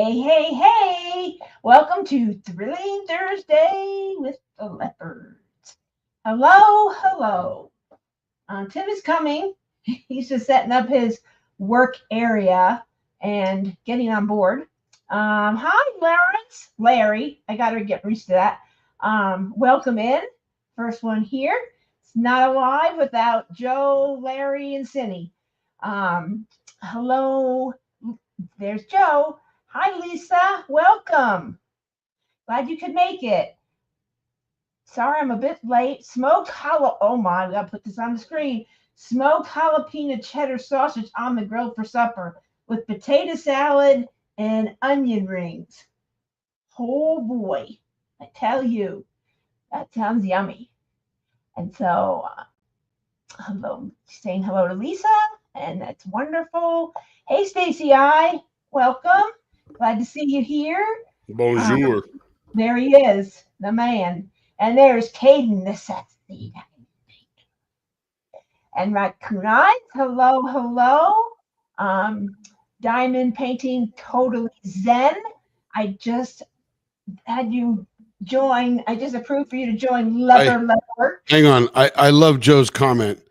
Hey, hey, hey! Welcome to Thrilling Thursday with the Leopards. Hello, hello. Tim is coming. He's just setting up his work area and getting on board. Hi, Lawrence. Larry. I got to get used to that. Welcome in. First one here. It's not alive without Joe, Larry, and Cindy. Hello. There's Joe. Hi, Lisa. Welcome. Glad you could make it. Sorry, I'm a bit late. Smoked jalapeno. Oh my, I gotta put this on the screen. Smoked jalapeno cheddar sausage on the grill for supper with potato salad and onion rings. Oh boy, I tell you, that sounds yummy. And so, hello, saying hello to Lisa, and that's wonderful. Hey, Stacy, welcome. Glad to see you here. Bonjour. There he is, the man. And there's Caden, the sexy guy. And Raccoon Eyes, hello, hello. Um, Diamond Painting, totally zen. I just had you join. I just approved for you to join Leopard. Hang on. I love Joe's comment.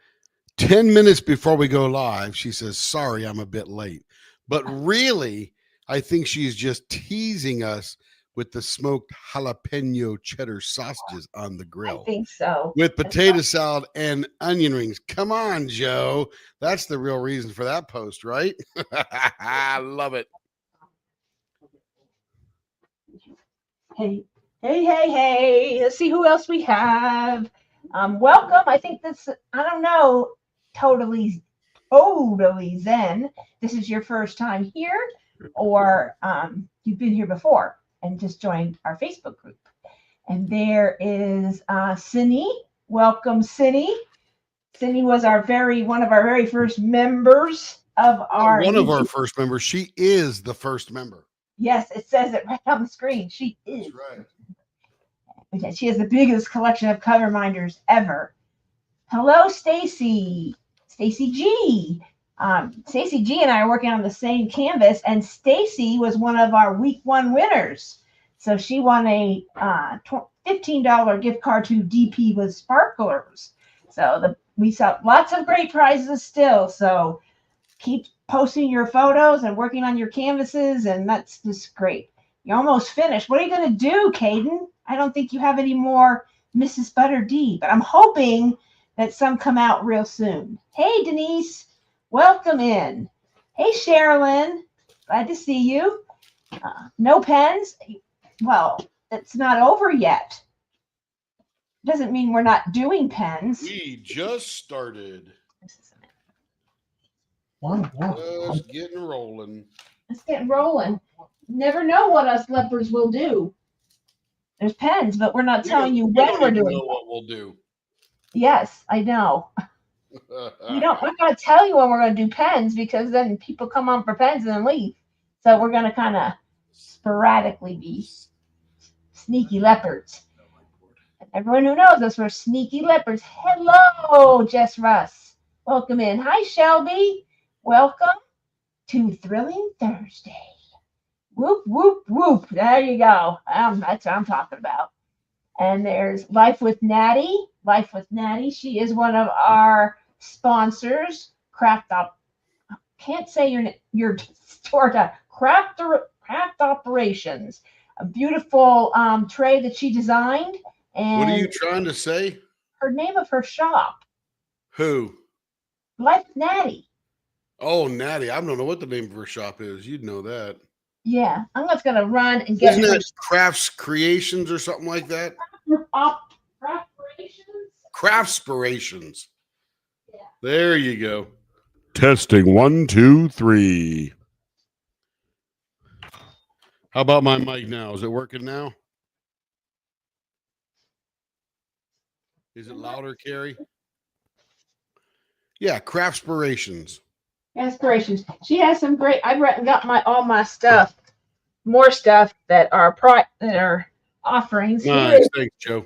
10 minutes before we go live, she says, sorry, I'm a bit late. But really, I think she's just teasing us with the smoked jalapeno cheddar sausages on the I grill think so. with potato salad and onion rings. Come on, Joe. That's the real reason for that post, right? I love it. Hey, hey, hey, hey. Let's see who else we have. Welcome. I think this, I don't know, totally, totally zen. This is your first time here, or you've been here before and just joined our Facebook group. And there is Cindy. Welcome, Cindy. Cindy was one of our very first members of our One of our first members. She is the first member. Yes, it says it right on the screen. She is. That's right. She has the biggest collection of cover minders ever. Hello, Stacy. Stacy G. Stacy G and I are working on the same canvas, and Stacy was one of our week one winners. So she won a $15 gift card to DP with Sparklers. So we saw lots of great prizes still. So keep posting your photos and working on your canvases, and that's just great. You're almost finished. What are you going to do, Caden? I don't think you have any more Mrs. Butter D, but I'm hoping that some come out real soon. Hey, Denise, welcome in. Hey, Sherilyn, glad to see you. No pens? Well, it's not over yet. Doesn't mean we're not doing pens. We just started. Just getting rolling. Let's get rolling. Never know what us leopards will do. There's pens, but we're not telling you when we're doing. Know what we'll do. Yes, I know. I'm not going to tell you when we're going to do pens because then people come on for pens and then leave. So we're going to kind of sporadically be sneaky leopards. And everyone who knows us, we're sneaky leopards. Hello, Jess Russ. Welcome in. Hi, Shelby. Welcome to Thrilling Thursday. Whoop, whoop, whoop. There you go. That's what I'm talking about. And there's Life with Natty. Life with Natty. She is one of our sponsors. Can't say your store. Craft Operations. A beautiful tray that she designed. And what are you trying to say? Her name of her shop. Who? Life with Natty. Oh, Natty. I don't know what the name of her shop is. You'd know that. Yeah, I'm just gonna run and get. Isn't it Crafts Creations or something like that? Craftspirations. Yeah. There you go. Testing 1, 2, 3. How about my mic now? Is it working now? Is it louder, Carrie? Yeah, Craftspirations. Aspirations. She has some great. I've got all my stuff, more stuff that are offerings. Nice, thanks, Joe.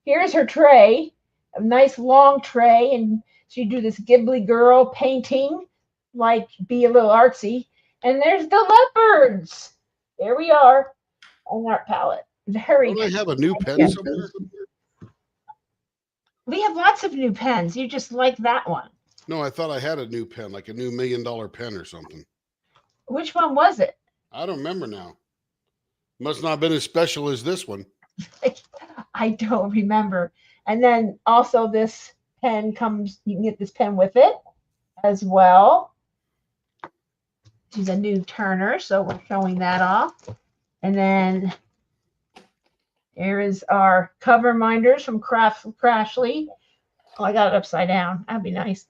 Here's her tray, a nice long tray, and she do this Ghibli girl painting, like Be a Little Artsy. And there's the leopards. There we are on our palette. Very Don't I good. have a new pen Yeah. somewhere? We have lots of new pens. You just like that one. No, I thought I had a new pen, like a new $1 million pen or something. Which one was it? I don't remember now. Must not have been as special as this one. I don't remember. And then also this pen comes, you can get this pen with it as well. She's a new Turner, so we're showing that off. And then here is our cover minders from Crashly. Oh, I got it upside down. That'd be nice.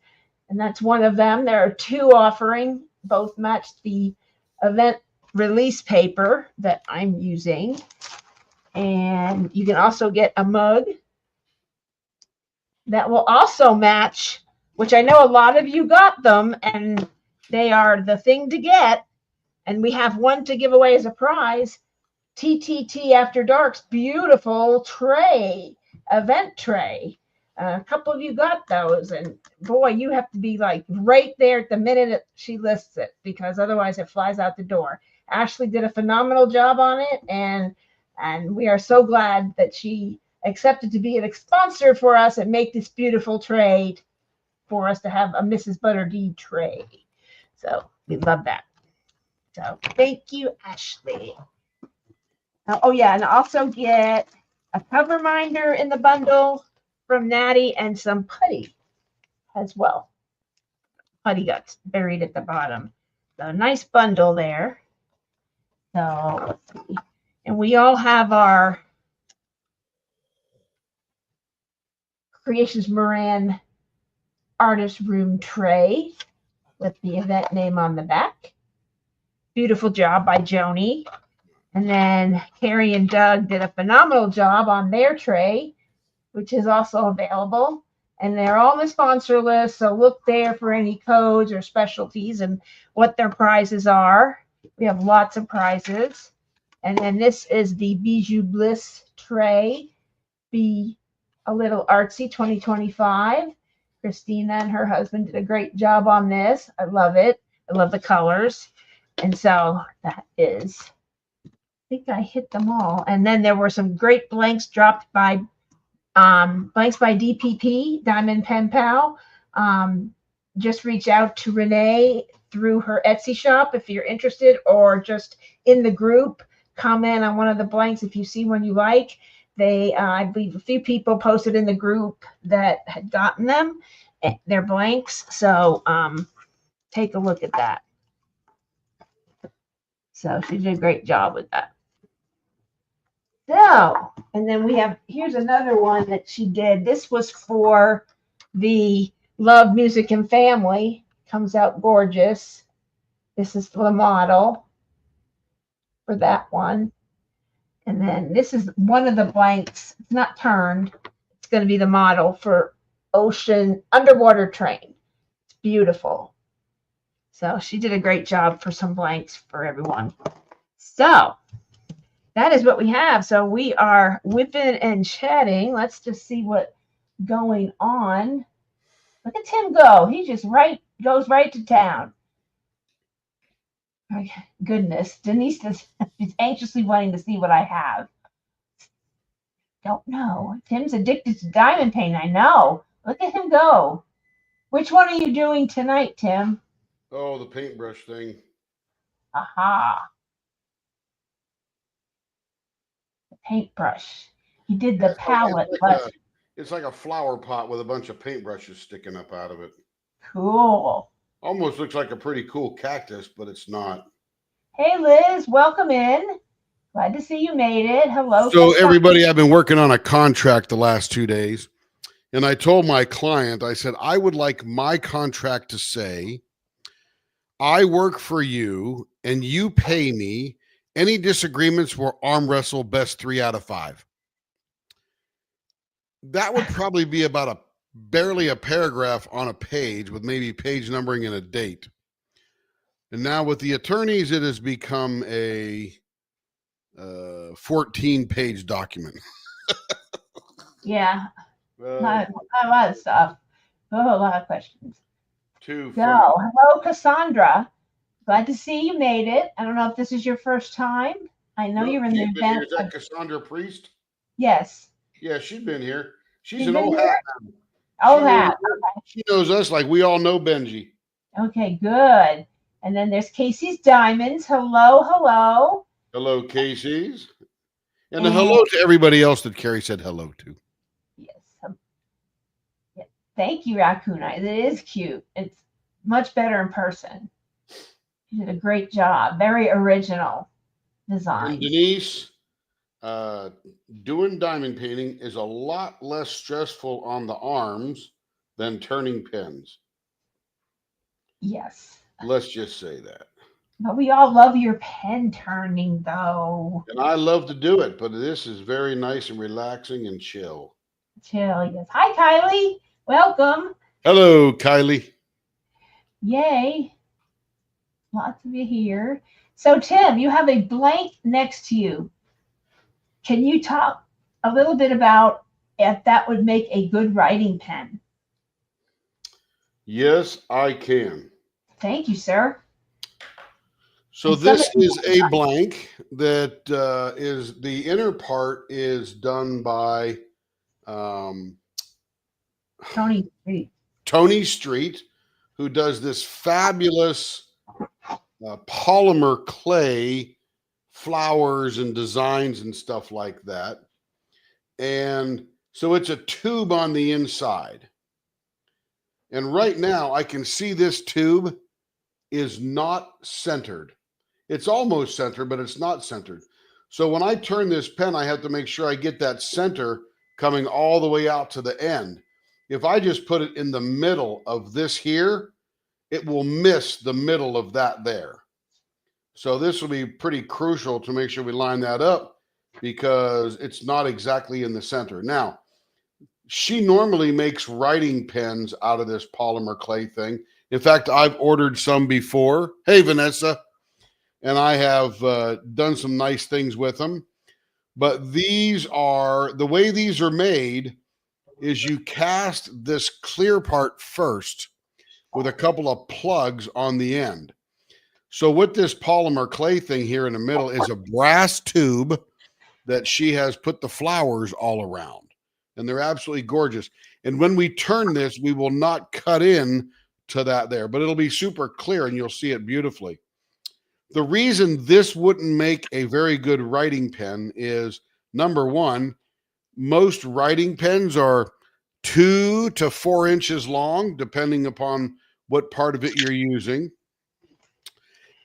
And that's one of them. There are two offering. Both match the event release paper that I'm using. And you can also get a mug that will also match, which I know a lot of you got them, and they are the thing to get. And we have one to give away as a prize. TTT After Dark's beautiful tray, event tray. A couple of you got those, and boy, you have to be like right there at the minute she lists it, because otherwise it flies out the door. Ashley did a phenomenal job on it, and we are so glad that she accepted to be a sponsor for us and make this beautiful tray for us to have a Mrs. Butterdee tray. So we love that. So thank you, Ashley. Oh yeah, and also get a cover minder in the bundle from Natty and some putty as well. Putty got buried at the bottom. So nice bundle there. So let's see. And we all have our Creations Moran Artist Room tray with the event name on the back. Beautiful job by Joni. And then Carrie and Doug did a phenomenal job on their tray, which is also available. And they're on the sponsor list, so look there for any codes or specialties and what their prizes are. We have lots of prizes. And then this is the Bijou Bliss tray, Be a Little Artsy 2025. Christina and her husband did a great job on this. I love it. I love the colors. And so that is, I think I hit them all. And then there were some great blanks dropped by blanks by DPP, Diamond Pen Pal. Just reach out to Renee through her Etsy shop if you're interested, or just in the group, comment on one of the blanks if you see one you like. They, I believe a few people posted in the group that had gotten them, their blanks. So take a look at that. So she did a great job with that. So, and then we have, here's another one that she did. This was for the Love, Music, and Family. Comes out gorgeous. This is the model for that one. And then this is one of the blanks. It's not turned. It's going to be the model for Ocean Underwater Train. It's beautiful. So she did a great job for some blanks for everyone. So that is what we have. So we are whipping and chatting. Let's just see what's going on. Look at Tim go. He just goes right to town. Oh, goodness. Denise is anxiously wanting to see what I have. Don't know. Tim's addicted to diamond paint. I know. Look at him go. Which one are you doing tonight, Tim? Oh, the paintbrush thing. Aha. The paintbrush. He did the palette. It's like a flower pot with a bunch of paintbrushes sticking up out of it. Cool. Almost looks like a pretty cool cactus, but it's not. Hey, Liz, welcome in. Glad to see you made it. Hello. So everybody, I've been working on a contract the last 2 days, and I told my client, I said, I would like my contract to say, I work for you and you pay me. Any disagreements will arm wrestle best 3 out of 5. That would probably be about barely a paragraph on a page with maybe page numbering and a date. And now with the attorneys, it has become a 14-page document. Yeah, a lot of stuff. Oh, a lot of questions. So, hello, Cassandra. Glad to see you made it. I don't know if this is your first time. I know Nope, you're in the she's been here. event. Is that Cassandra Priest? Yes. Yeah, she's been here. She's She's an been old here? hat now. Oh, hat. She knows us like we all know Benji. Okay, good. And then there's Casey's Diamonds. Hello, hello. Hello, Casey's. And And hello to everybody else that Carrie said hello to. yes, yeah, thank you, Raccoon Eye. It is cute. It's much better in person. You did a great job. Very original And design. Denise, doing diamond painting is a lot less stressful on the arms than turning pens. Yes. Let's just say that. But we all love your pen turning, though. And I love to do it, but this is very nice and relaxing and chill. Chill, yes. Hi, Kylie. Welcome. Hello, Kylie. Yay. Lots of you here. So, Tim, you have a blank next to you. Can you talk a little bit about if that would make a good writing pen? Yes, I can. Thank you, sir. So this is a blank that is the inner part is done by Tony Street. Tony Street, who does this fabulous polymer clay flowers and designs and stuff like that. And so it's a tube on the inside. And right now I can see this tube is not centered. It's almost centered, but it's not centered. So when I turn this pen, I have to make sure I get that center coming all the way out to the end. If I just put it in the middle of this here, it will miss the middle of that there. So this will be pretty crucial to make sure we line that up because it's not exactly in the center. Now, she normally makes writing pens out of this polymer clay thing. In fact, I've ordered some before. Hey, Vanessa. And I have done some nice things with them. But these are, the way these are made is you cast this clear part first with a couple of plugs on the end. So with this polymer clay thing here in the middle is a brass tube that she has put the flowers all around. And they're absolutely gorgeous. And when we turn this, we will not cut in to that there, but it'll be super clear and you'll see it beautifully. The reason this wouldn't make a very good writing pen is, number one, most writing pens are 2 to 4 inches long, depending upon what part of it you're using.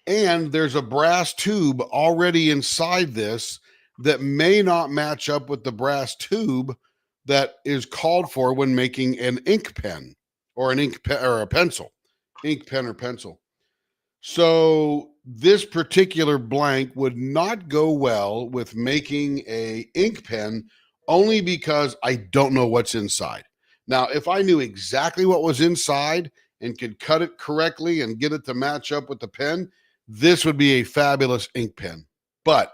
And there's a brass tube already inside this that may not match up with the brass tube that is called for when making an ink pen or an ink pen or a pencil, ink pen or pencil. So this particular blank would not go well with making a ink pen only because I don't know what's inside. Now, if I knew exactly what was inside and could cut it correctly and get it to match up with the pen, this would be a fabulous ink pen. But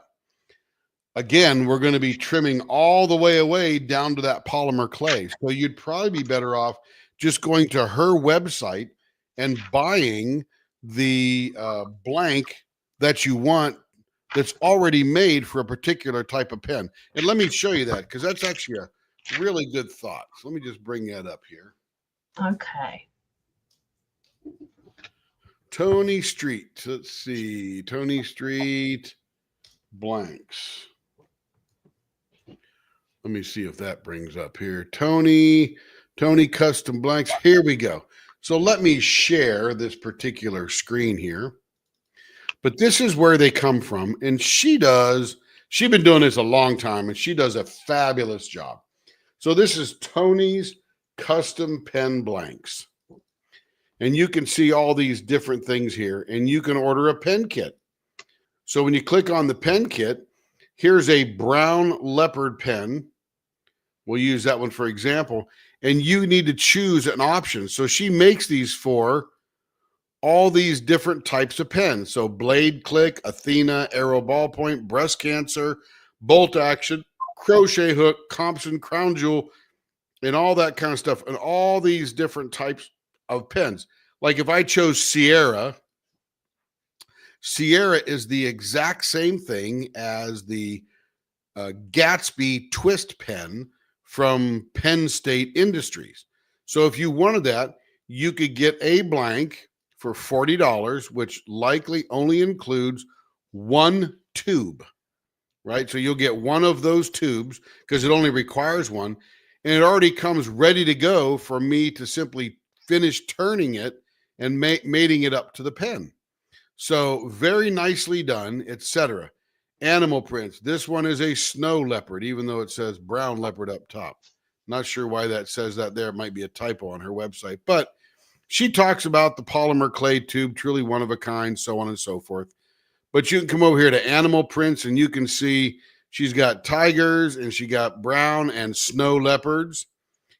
again, we're going to be trimming all the way away down to that polymer clay. So you'd probably be better off just going to her website and buying the blank that you want that's already made for a particular type of pen. And let me show you that because that's actually a really good thought. So let me just bring that up here. Okay. Tony Street. Let's see. Tony Street blanks. Let me see if that brings up here. Tony Custom Blanks. Here we go. So let me share this particular screen here. But this is where they come from. And she's been doing this a long time, and she does a fabulous job. So this is Tony's Custom Pen Blanks. And you can see all these different things here, and you can order a pen kit. So when you click on the pen kit, here's a brown leopard pen. We'll use that one for example. And you need to choose an option. So she makes these for all these different types of pens. So blade click, Athena, arrow ballpoint, breast cancer, bolt action, crochet hook, Thompson, crown jewel, and all that kind of stuff. And all these different types of pens. Like if I chose Sierra, Sierra is the exact same thing as the Gatsby twist pen from Penn State Industries. So if you wanted that, you could get a blank for $40, which likely only includes one tube, right? So you'll get one of those tubes because it only requires one, and it already comes ready to go for me to simply finish turning it and mating it up to the pen. So very nicely done, etc. Animal prints. This one is a snow leopard, even though it says brown leopard up top. Not sure why that says that there. It might be a typo on her website, but she talks about the polymer clay tube, truly one of a kind, so on and so forth. But you can come over here to animal prints and you can see she's got tigers and she got brown and snow leopards.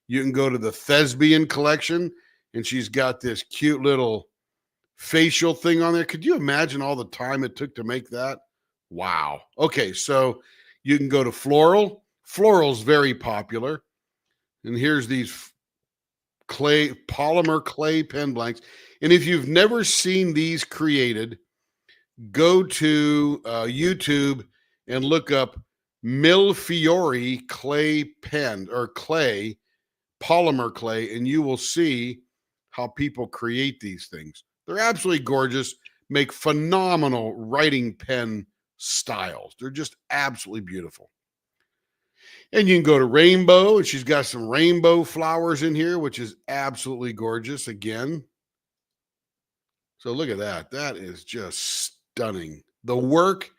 You can go to the Thespian collection and she's got this cute little facial thing on there. Could you imagine all the time it took to make that? Wow. Okay, so you can go to floral. Floral's very popular. And here's these polymer clay pen blanks. And if you've never seen these created, go to YouTube and look up Millefiori clay pen or clay, polymer clay, and you will see how people create these things. They're absolutely gorgeous, make phenomenal writing pen styles. They're just absolutely beautiful. And you can go to rainbow, and she's got some rainbow flowers in here, which is absolutely gorgeous again. So look at that. That is just stunning. The work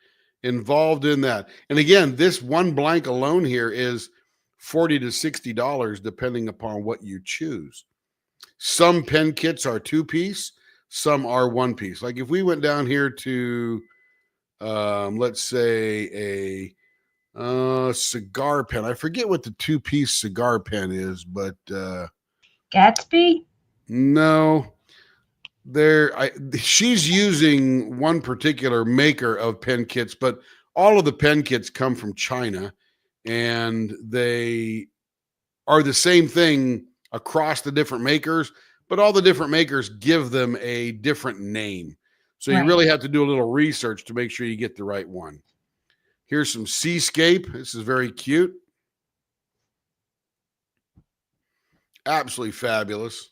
involved in that. And again, this one blank alone here is $40 to $60, depending upon what you choose. Some pen kits are 2-piece, some are 1-piece. Like if we went down here to, let's say a cigar pen. I forget what the 2-piece cigar pen is, but Gatsby? No. She's using one particular maker of pen kits, but all of the pen kits come from China, and they are the same thing across the different makers, but all the different makers give them a different name. So you really have to do a little research to make sure you get the right one. Here's some Seascape. This is very cute. Absolutely fabulous.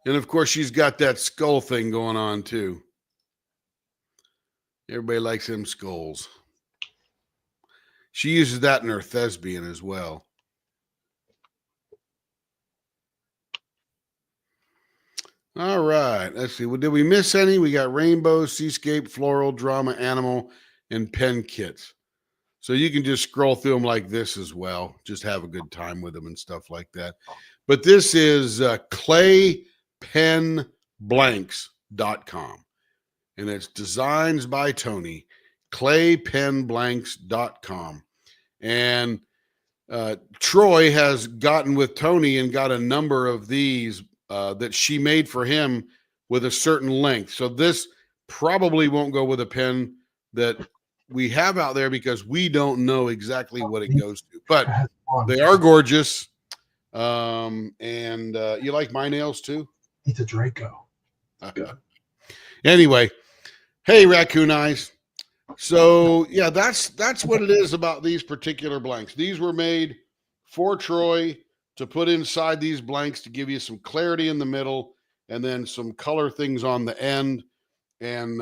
And of course, she's got that skull thing going on too. Everybody likes them skulls. She uses that in her Thespian as well. All right. Let's see. Well, did we miss any? We got rainbow, seascape, floral, drama, animal, and pen kits. So you can just scroll through them like this as well. Just have a good time with them and stuff like that. But this is claypenblanks.com. And it's designs by Tony, claypenblanks.com. And Troy has gotten with Tony and got a number of these that she made for him with a certain length. So this probably won't go with a pen that we have out there because we don't know exactly what it goes to. But they are gorgeous. And you like my nails too? It's a Draco. Anyway, hey, Raccoon Eyes. So yeah, that's what it is about these particular blanks. These were made for Troy to put inside these blanks to give you some clarity in the middle and then some color things on the end, and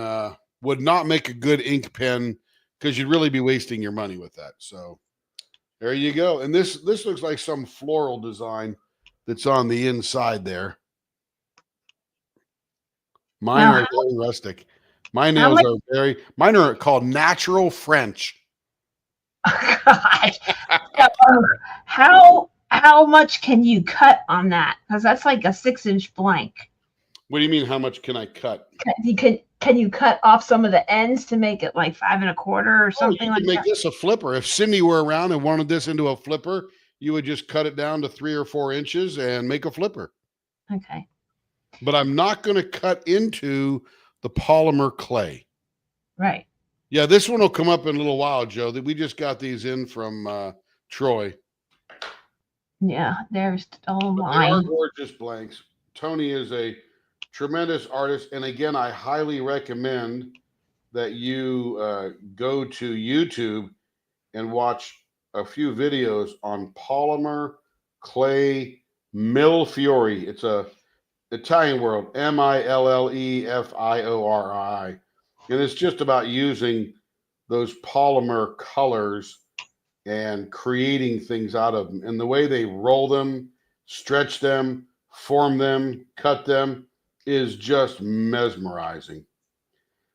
would not make a good ink pen because you'd really be wasting your money with that. So there you go. And this looks like some floral design that's on the inside there. Mine are very rustic. My nails are mine are called natural French. God. How much can you cut on that? Because that's like a 6-inch blank. What do you mean? How much can I cut? Can you cut off some of the ends to make it like 5 1/4 or something like that? Make this a flipper. If Cindy were around and wanted this into a flipper, you would just cut it down to 3 or 4 inches and make a flipper. Okay. But I'm not going to cut into the polymer clay. Right. Yeah, this one will come up in a little while, Joe. That we just got these in from Troy. Yeah, there's They are gorgeous blanks. Tony is a tremendous artist. And again, I highly recommend that you go to YouTube and watch a few videos on polymer clay Millefiori. It's a Italian word, Millefiori, and it's just about using those polymer colors and creating things out of them. And the way they roll them, stretch them, form them, cut them is just mesmerizing.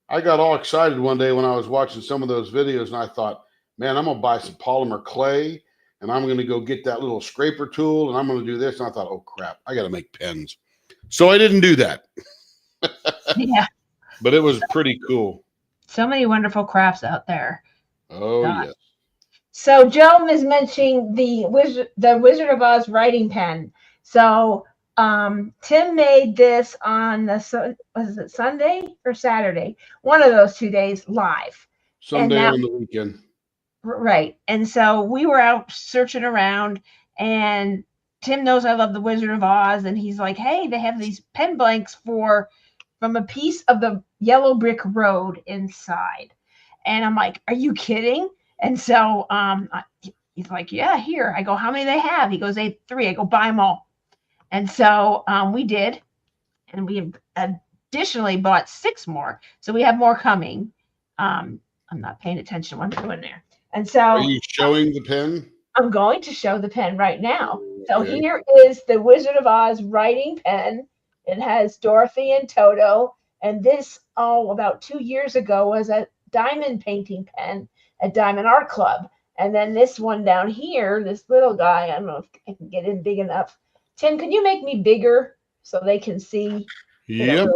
I got all excited one day when I was watching some of those videos, and I thought, man, I'm gonna buy some polymer clay, and I'm gonna go get that little scraper tool, and I'm gonna do this. And I thought, oh crap, I gotta make pens. So I didn't do that. Yeah. But it was pretty cool. So many wonderful crafts out there. Oh, yes. So Joe is mentioning the Wizard of Oz writing pen. So Tim made this on was it Sunday or Saturday? One of those 2 days live. Someday on the weekend. Right. And so we were out searching around, and Tim knows I love the Wizard of Oz, and he's like, hey, they have these pen blanks from a piece of the yellow brick road inside. And I'm like, are you kidding? And so he's like, yeah, here. I go, how many they have? He goes, 3. I go, buy them all. And so we did. And we additionally bought 6 more. So we have more coming. I'm not paying attention to what I'm doing there. And so are you showing the pen? I'm going to show the pen right now. So here is the Wizard of Oz writing pen. It has Dorothy and Toto. And this, about 2 years ago, was a diamond painting pen at Diamond Art Club. And then this one down here, this little guy, I don't know if I can get in big enough. Tim, can you make me bigger so they can see? Yep.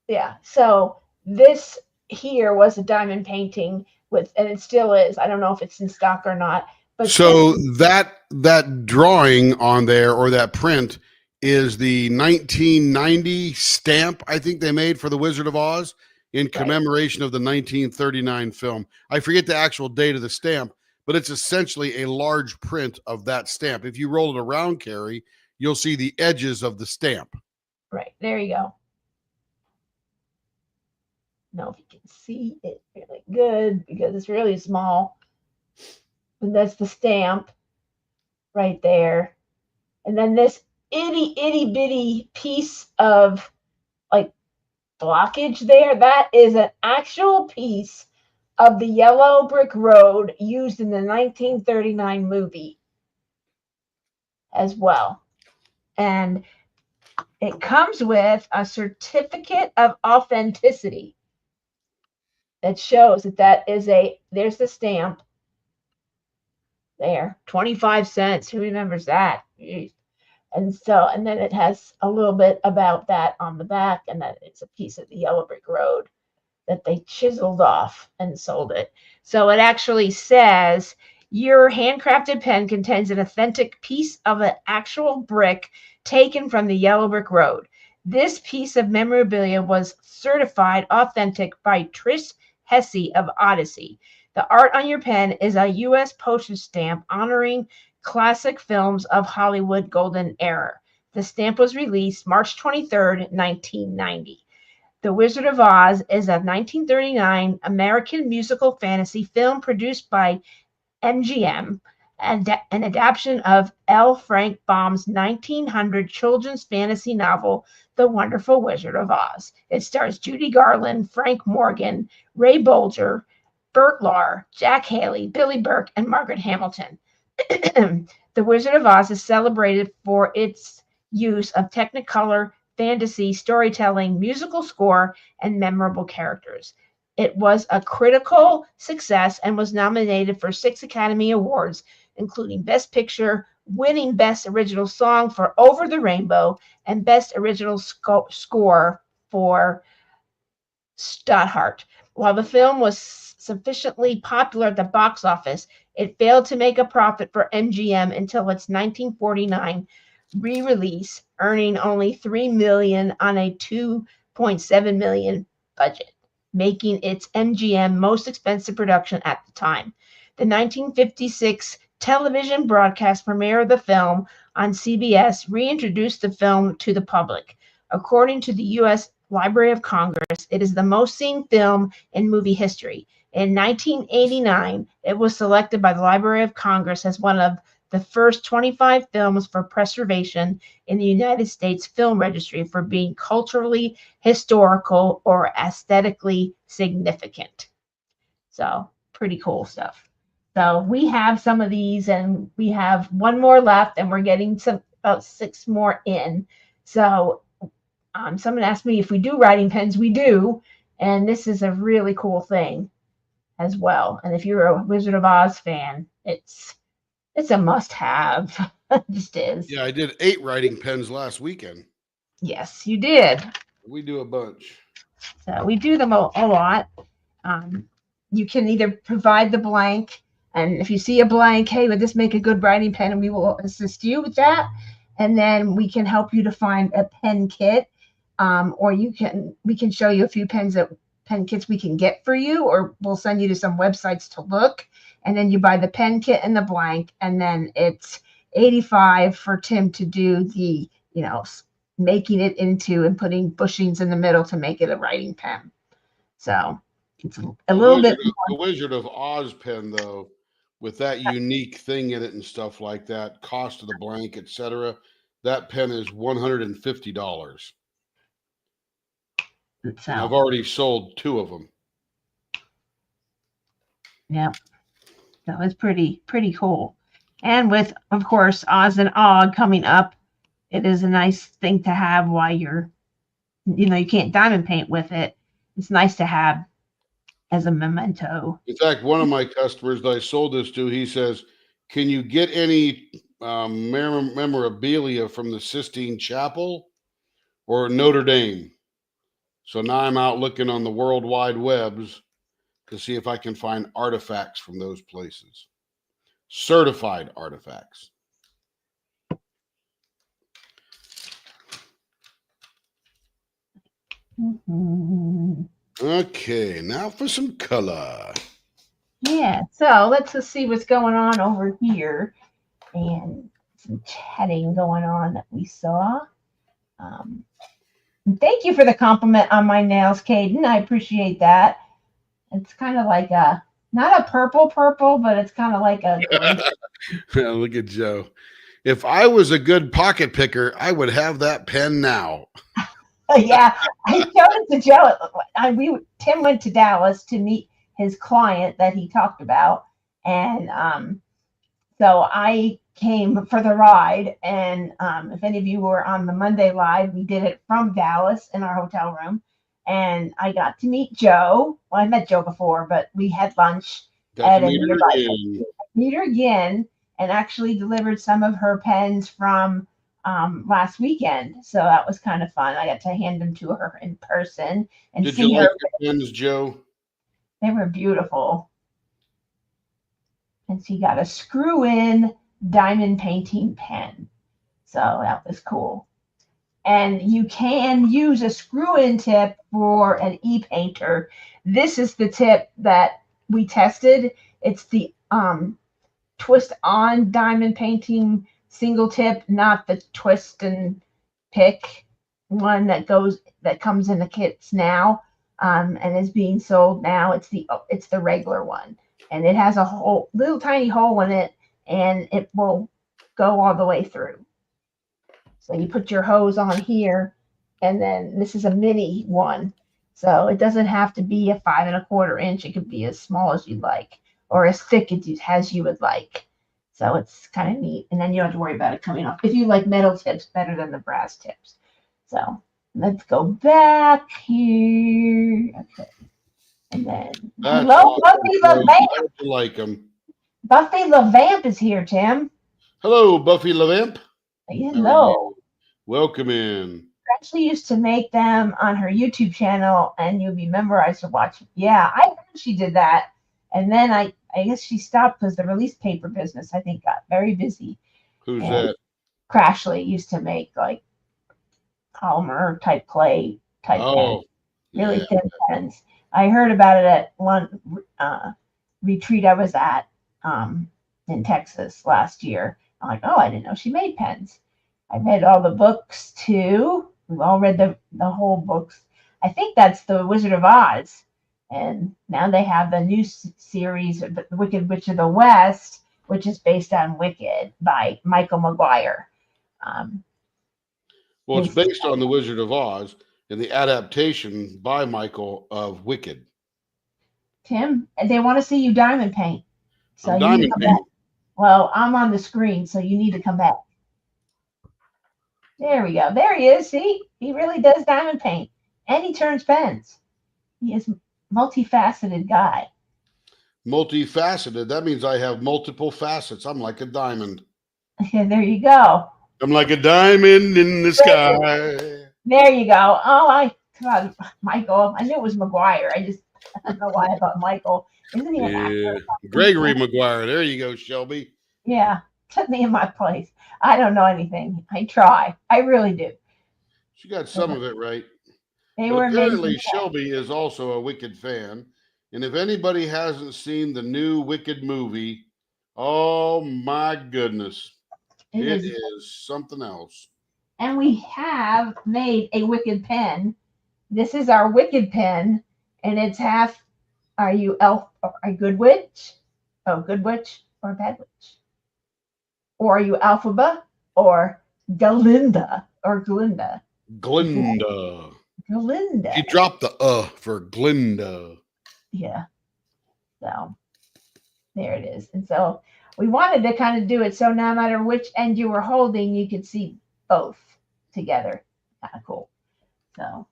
Yeah. So this here was a diamond painting and it still is. I don't know if it's in stock or not. But so that drawing on there, or that print, is the 1990 stamp I think they made for the Wizard of Oz in commemoration of the 1939 film. I forget the actual date of the stamp, but it's essentially a large print of that stamp. If you roll it around, Carrie, you'll see the edges of the stamp. Right. There you go. Know if you can see it really good because it's really small. And that's the stamp right there. And then this itty bitty piece of like blockage there, that is an actual piece of the yellow brick road used in the 1939 movie as well. And it comes with a certificate of authenticity that shows that there's the stamp there, 25 cents. Who remembers that? Jeez. And then it has a little bit about that on the back, and that it's a piece of the yellow brick road that they chiseled off and sold it. So it actually says, your handcrafted pen contains an authentic piece of an actual brick taken from the yellow brick road. This piece of memorabilia was certified authentic by Trish Hesse of Odyssey. The art on your pen is a U.S. postage stamp honoring classic films of Hollywood golden era. The stamp was released March 23rd, 1990. The Wizard of Oz is a 1939 American musical fantasy film produced by MGM, and an adaptation of L. Frank Baum's 1900 children's fantasy novel, The Wonderful Wizard of Oz. It stars Judy Garland, Frank Morgan, Ray Bolger, Burt Lahr, Jack Haley, Billy Burke, and Margaret Hamilton. The Wizard of Oz is celebrated for its use of Technicolor fantasy storytelling, musical score, and memorable characters. It was a critical success and was nominated for 6 Academy Awards, including Best Picture, winning Best Original Song for Over the Rainbow, and Best Original Score for Stothart. While the film was sufficiently popular at the box office, it failed to make a profit for MGM until its 1949 re-release, earning only $3 million on a $2.7 million budget, making its MGM most expensive production at the time. The 1956 television broadcast premiere of the film on CBS reintroduced the film to the public. According to the U.S. Library of Congress, it is the most seen film in movie history. In 1989, it was selected by the Library of Congress as one of the first 25 films for preservation in the United States Film Registry for being culturally, historical, or aesthetically significant. So, pretty cool stuff. So, we have some of these, and we have one more left, and we're getting about 6 more in. So, someone asked me if we do writing pens. We do, and this is a really cool thing as well. And if you're a Wizard of Oz fan, it's a must-have. It just is. Yeah, I did 8 writing pens last weekend. Yes, you did. We do a bunch. So we do them a lot. You can either provide the blank, and if you see a blank, hey, would this make a good writing pen? And we will assist you with that. And then we can help you to find a pen kit, or we can show you a few pen kits we can get for you, or we'll send you to some websites to look. And then you buy the pen kit and the blank, and then it's $85 for Tim to do the, making it into and putting bushings in the middle to make it a writing pen. So it's a little bit more. The Wizard of Oz pen, though, with that unique thing in it and stuff like that, cost of the blank, etc., that pen is $150. So, I've already sold 2 of them. Yeah. So it's pretty cool. And with, of course, Oz and Og coming up, it is a nice thing to have while you're, you can't diamond paint with it. It's nice to have as a memento. In fact, one of my customers that I sold this to, he says, can you get any memorabilia from the Sistine Chapel or Notre Dame? So now I'm out looking on the World Wide Webs to see if I can find artifacts from those places. Certified artifacts. Mm-hmm. Okay, now for some color. Yeah, so let's just see what's going on over here. And some chatting going on that we saw. Thank you for the compliment on my nails, Caden. I appreciate that. It's kind of like not a purple, but it's kind of like a Look at Joe. If I was a good pocket picker, I would have that pen now. Yeah, I showed it to Joe. Tim went to Dallas to meet his client that he talked about, and so I came for the ride. And if any of you were on the Monday live, we did it from Dallas in our hotel room. And I got to meet Joe. Well, I met Joe before, but we had lunch at a nearby. Meet her again, and actually delivered some of her pens from last weekend. So that was kind of fun. I got to hand them to her in person and Did see you her like the pens, Joe? They were beautiful. And she got a screw-in diamond painting pen. So that was cool. And you can use a screw-in tip for an e-painter. This is the tip that we tested. It's the twist-on diamond painting single tip, not the twist and pick one that comes in the kits now, and is being sold now. It's the regular one, and it has a little tiny hole in it, and it will go all the way through. So you put your hose on here, and then this is a mini one. So it doesn't have to be a 5 1/4 inch. It could be as small as you'd like, or as thick as you would like. So it's kind of neat. And then you don't have to worry about it coming off if you like metal tips better than the brass tips. So let's go back here. Okay. And then hello, Buffy LaVamp. I like them. Buffy LaVamp is here, Tim. Hello, Buffy LaVamp. Hello. Welcome in. I actually used to make them on her YouTube channel, and you'd be memorized to watch. Yeah, I heard she did that. And then I guess she stopped because the release paper business, I think, got very busy. Who's that? Crashly used to make like polymer type clay type pens, really thin pens. I heard about it at one retreat I was at in Texas last year. I'm like, oh, I didn't know she made pens. I read all the books too. We've all read the whole books. I think that's the Wizard of Oz, and now they have the new series, The Wicked Witch of the West, which is based on Wicked by Michael McGuire. Um, Well, it's based on The Wizard of Oz and the adaptation by Michael of Wicked. Tim, they want to see you diamond paint. So I'm you need to diamond come painting. back. Well, I'm on the screen, so you need to come back. There we go. There he is. See, he really does diamond paint, and he turns pens. He is a multifaceted guy. Multifaceted. That means I have multiple facets. I'm like a diamond. And there you go. I'm like a diamond in the sky. There you go. Oh, God, Michael. I knew it was McGuire. I don't know why I thought Michael. Isn't he an actor? Gregory Maguire. There you go, Shelby. Yeah, put me in my place. I don't know anything. I try. I really do. She got some of it right. They But were apparently, amazing. Shelby is also a Wicked fan. And if anybody hasn't seen the new Wicked movie, oh my goodness, it is something else. And we have made a Wicked pen. This is our Wicked pen, and it's half. Are you elf or a good witch? Oh, good witch or bad witch? Or are you Alphaba or Galinda or Glinda? Glinda. Galinda. He dropped the for Glinda. Yeah. So there it is. And so we wanted to kind of do it so no matter which end you were holding, you could see both together. Kind of cool. So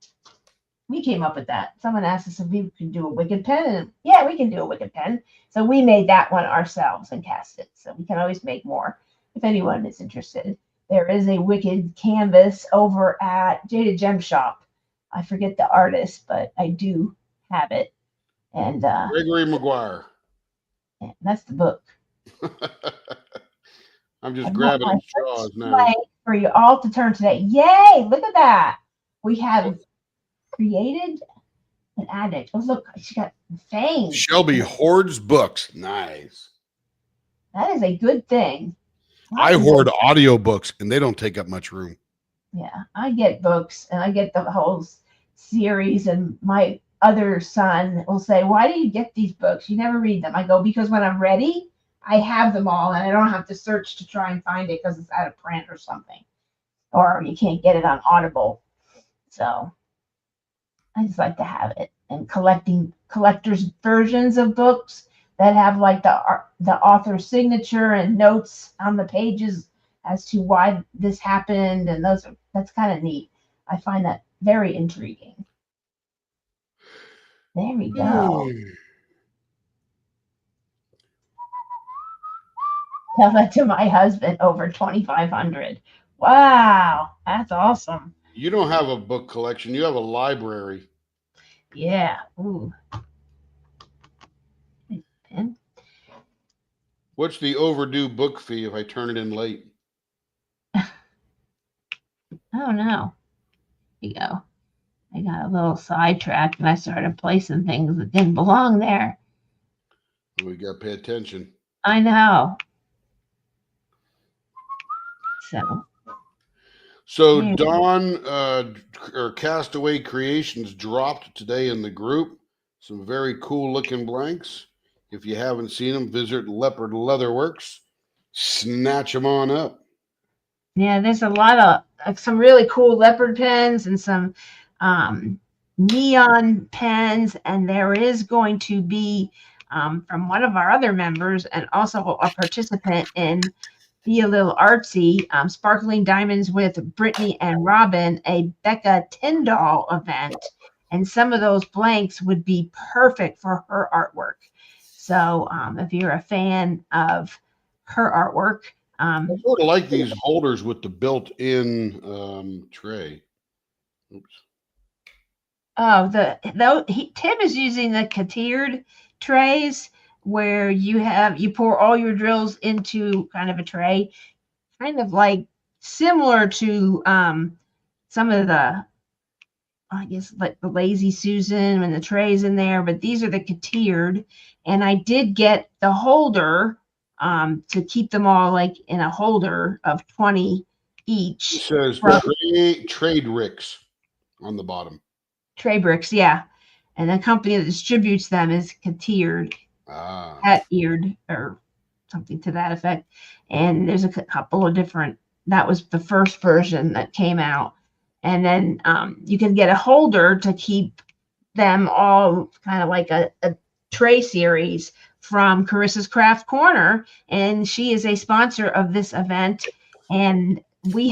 we came up with that. Someone asked us if we could do a Wicked pen, and yeah, we can do a Wicked pen. So we made that one ourselves and cast it. So we can always make more if anyone is interested. There is a Wicked canvas over at Jada Gem Shop. I forget the artist, but I do have it. And Gregory Maguire. that's the book. I'm just grabbing straws now. For you all to turn today. Yay! Look at that. We have created an addict. Oh, look, she got fangs. Shelby hoards books. Nice. That is a good thing. I hoard audiobooks, and they don't take up much room. Yeah, I get books, and I get the whole series, and my other son will say, "Why do you get these books? You never read them." I go, "Because when I'm ready, I have them all, and I don't have to search to try and find it because it's out of print or something, or you can't get it on Audible." So I just like to have it, and collectors versions of books that have like the author's signature and notes on the pages as to why this happened, and that's kind of neat. I find that very intriguing. There we go. Tell that to my husband. Over 2,500. Wow, that's awesome. You don't have a book collection. You have a library. Yeah. Ooh. Pen. What's the overdue book fee if I turn it in late? Oh no. Here you go. I got a little sidetracked and I started placing things that didn't belong there. We got to pay attention. I know. So Dawn or Castaway Creations dropped today in the group some very cool looking blanks. If you haven't seen them, visit Leopard Leatherworks. Snatch them on up. Yeah, there's a lot of some really cool leopard pens and some neon pens, and there is going to be from one of our other members and also a participant in Be a Little Artsy, Sparkling Diamonds with Brittany and Robin, a Becca Tyndall event, and some of those blanks would be perfect for her artwork. So if you're a fan of her artwork, I sort of like these holders with the built-in tray. Oops. Oh, Tim is using the catered trays where you pour all your drills into kind of a tray, kind of like similar to some of the, I guess, like the Lazy Susan and the trays in there, but these are the catered. And I did get the holder to keep them all like in a holder of 20 It each. says From trade Ricks on the bottom. Tray Bricks, yeah. And the company that distributes them is Ah. Cat-eared, or something to that effect. And there's a couple of different. That was the first version that came out, and then you can get a holder to keep them all, kind of like a tray series from Carissa's Craft Corner, and she is a sponsor of this event, and she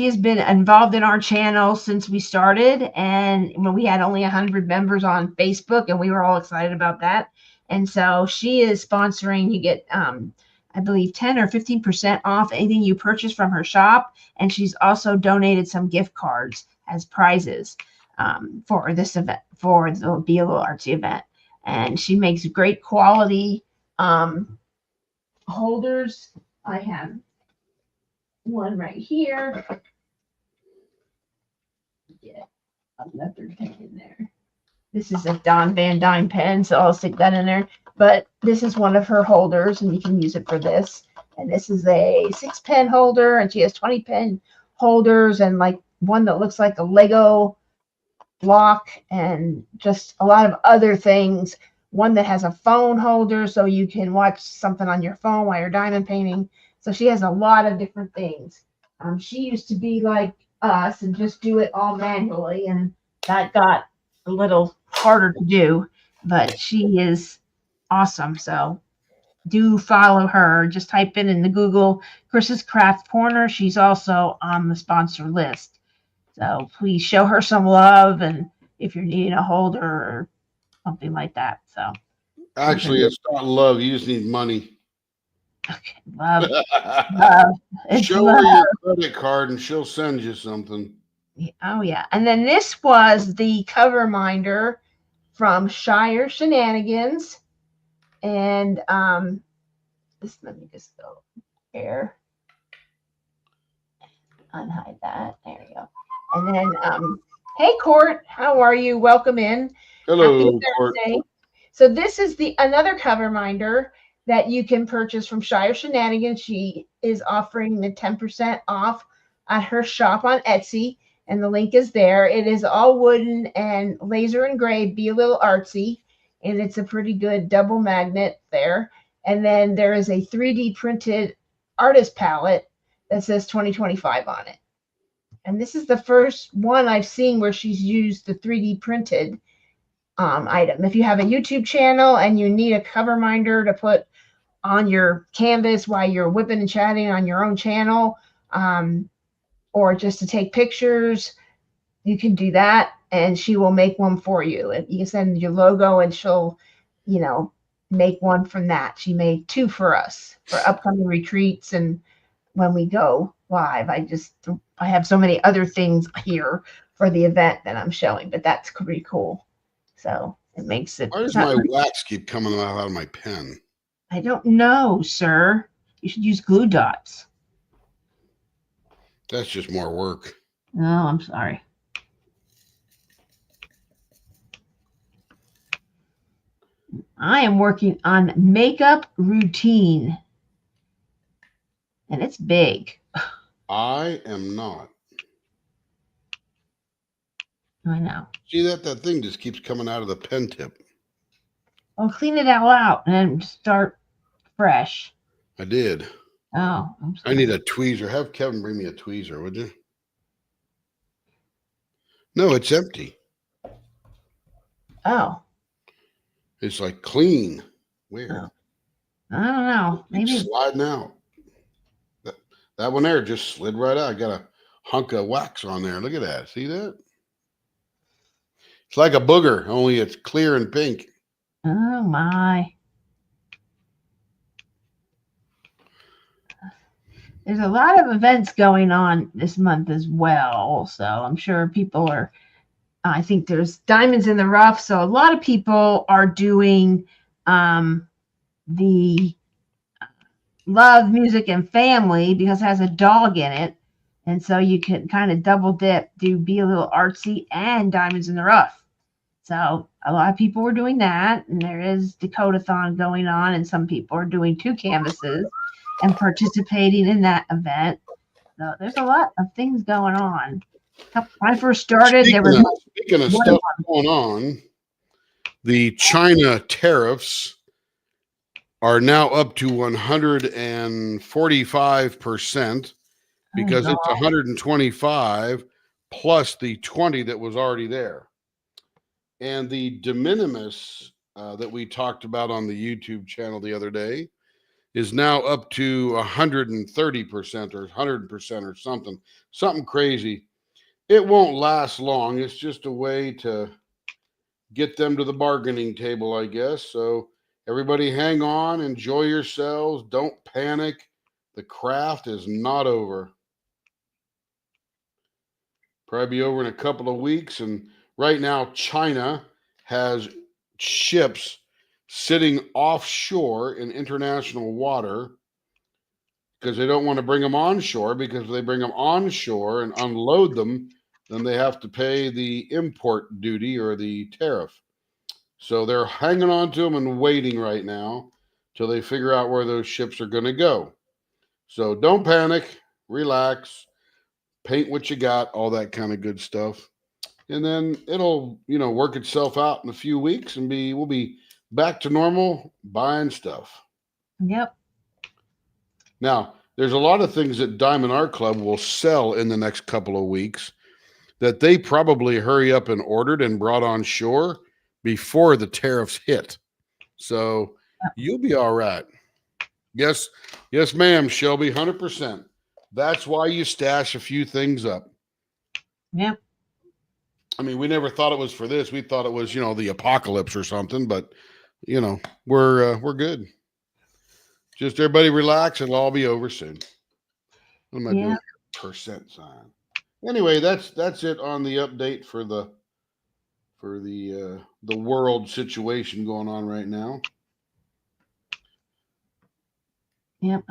has been involved in our channel since we started, and when we had only 100 members on Facebook, and we were all excited about that. And so she is sponsoring. You get, I believe, 10 or 15% off anything you purchase from her shop, and she's also donated some gift cards as prizes for this event, for the Be a Little Artsy event. And she makes great quality holders. I have one right here. Yeah, a leopard pen in there. This is a Don Van Dyne pen, so I'll stick that in there. But this is one of her holders, and you can use it for this. And this is a 6-pen holder, and she has 20-pen holders, and like one that looks like a Lego block, and just a lot of other things. One that has a phone holder, so you can watch something on your phone while you're diamond painting. So she has a lot of different things. She used to be like us and just do it all manually, and that got a little harder to do, but she is awesome. So do follow her. Just type in the Google Chris's Craft Corner. She's also on the sponsor list. So please show her some love, and if you're needing a holder or something like that. So Actually, it's not love. You just need money. okay, love. Love. It's Show love. her your credit card and she'll send you something. Oh yeah. And then this was the cover minder from Shire Shenanigans. And this, let me just go here. Unhide that. There you go. And then hey Court, how are you? Welcome in. Hello, Happy Thursday. So this is another cover minder that you can purchase from Shire Shenanigans. She is offering the 10% off at her shop on Etsy, and the link is there. It is all wooden and laser engraved, Be a Little Artsy, and it's a pretty good double magnet there. And then there is a 3D printed artist palette that says 2025 on it. And this is the first one I've seen where she's used the 3D printed item. If you have a YouTube channel and you need a cover minder to put on your canvas while you're whipping and chatting on your own channel, or just to take pictures, you can do that, and she will make one for you. And you can send your logo, and she'll, make one from that. She made 2 for us for upcoming retreats and when we go live. I have so many other things here for the event that I'm showing, but that's pretty cool. So it makes it. Why does my wax keep coming out of my pen? I don't know, sir. You should use glue dots. That's just more work. Oh, I'm sorry. I am working on makeup routine, and it's big. I am not. I know. See that thing just keeps coming out of the pen tip. Well, clean it all out and then start fresh. I did. Oh, I'm sorry. I need a tweezer. Have Kevin bring me a tweezer, would you? No, it's empty. Oh. It's like clean. Weird. Oh. I don't know. Maybe it's sliding out. That one there just slid right out. I got a hunk of wax on there. Look at that. See that? It's like a booger, only it's clear and pink. Oh my. There's a lot of events going on this month as well. So I'm sure people are, I think there's Diamonds in the Rough. So a lot of people are doing the Love, Music, and Family because it has a dog in it. And so you can kind of double dip, do Be a Little Artsy and Diamonds in the Rough. So a lot of people were doing that. And there is Dakota-thon going on. And some people are doing 2 canvases. and participating in that event. So there's a lot of things going on. When I first started, there was Speaking of stuff going on, the China tariffs are now up to 145% because it's 125 plus the 20 that was already there. And the de minimis that we talked about on the YouTube channel the other day is now up to 130% or 100% or something crazy. It won't last long. It's just a way to get them to the bargaining table, I guess. So everybody hang on, enjoy yourselves, don't panic. The craft is not over. Probably be over in a couple of weeks. And right now, China has ships sitting offshore in international water because they don't want to bring them onshore, because if they bring them onshore and unload them, then they have to pay the import duty or the tariff. So they're hanging on to them and waiting right now till they figure out where those ships are going to go. So don't panic, relax, paint what you got, all that kind of good stuff. And then it'll, work itself out in a few weeks and we'll be back to normal buying stuff. Yep. Now, there's a lot of things that Diamond Art Club will sell in the next couple of weeks that they probably hurry up and ordered and brought on shore before the tariffs hit. So you'll be all right. Yes, ma'am, Shelby, 100%. That's why you stash a few things up. Yep. I mean, we never thought it was for this. We thought it was, the apocalypse or something, but we're good. Just everybody relax. It'll all be over soon. What am I doing? Percent sign. Anyway, that's it on the update for the world situation going on right now. Yep.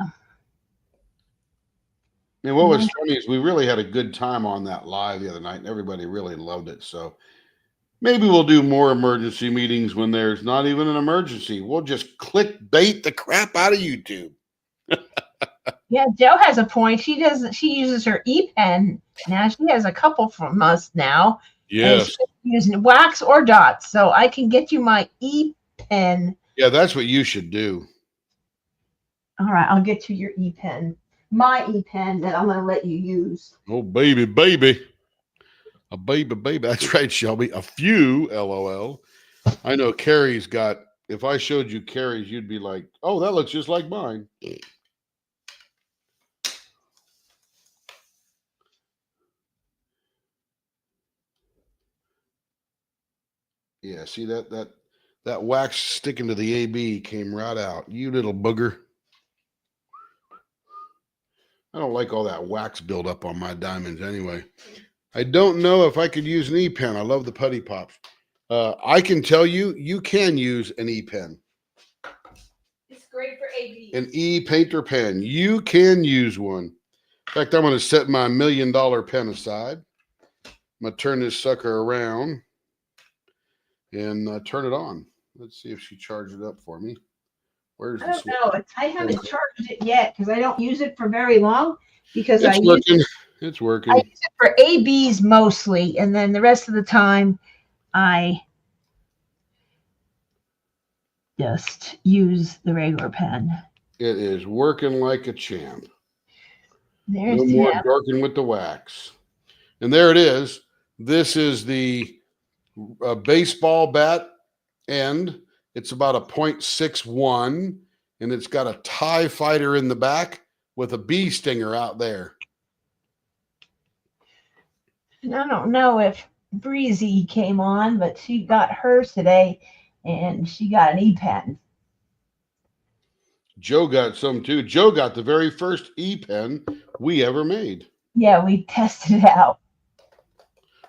And what was funny is we really had a good time on that live the other night, and everybody really loved it. So maybe we'll do more emergency meetings when there's not even an emergency. We'll just clickbait the crap out of YouTube. Yeah, Joe has a point. She uses her e-pen now. She has a couple from us now. Yes. She's using wax or dots. So I can get you my e-pen. Yeah, that's what you should do. All right, I'll get you your e-pen. My e-pen that I'm going to let you use. Oh, baby. A baby. That's right, Shelby. A few, LOL. I know Carrie's got, if I showed you Carrie's, you'd be like, oh, that looks just like mine. Yeah, see that wax sticking to the AB came right out. You little booger. I don't like all that wax buildup on my diamonds anyway. I don't know if I could use an E-pen. I love the putty pops. I can tell you can use an E-pen. It's great for AB. An E-painter pen. You can use one. In fact, I'm going to set my $1 million pen aside. I'm going to turn this sucker around and turn it on. Let's see if she charged it up for me. Where's I don't know. I haven't charged it yet because I don't use it for very long because it's working. I use it for ABs mostly, and then the rest of the time I just use the regular pen. It is working like a champ. There's no more darking with the wax. And there it is. This is the baseball bat end. It's about a 0.61, and it's got a TIE fighter in the back with a bee stinger out there. And I don't know if Breezy came on, but she got hers today, and she got an E-pen. Joe got some too. Joe got the very first E-pen we ever made. Yeah, we tested it out.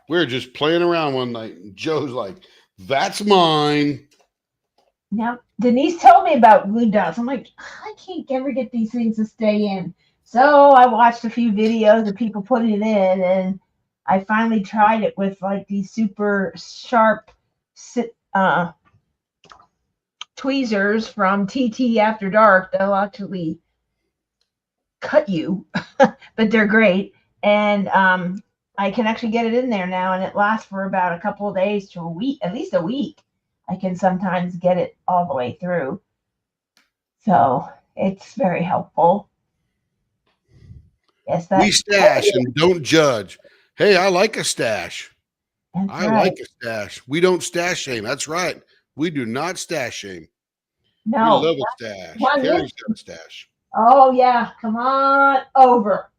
We were just playing around one night, and Joe's like, that's mine. Now, Denise told me about glue dots. I'm like, I can't ever get these things to stay in. So I watched a few videos of people putting it in, and I finally tried it with like these super sharp tweezers from TT After Dark. They'll actually cut you, but they're great. And I can actually get it in there now, and it lasts for about a couple of days to a week, at least a week. I can sometimes get it all the way through. So it's very helpful. Yes, We that's stash and don't judge. Hey, I like a stash. I right. like a stash. We don't stash shame. That's right. We do not stash shame. We No, love a stash. one Carrie's minute. got a stash. Oh yeah, come on over.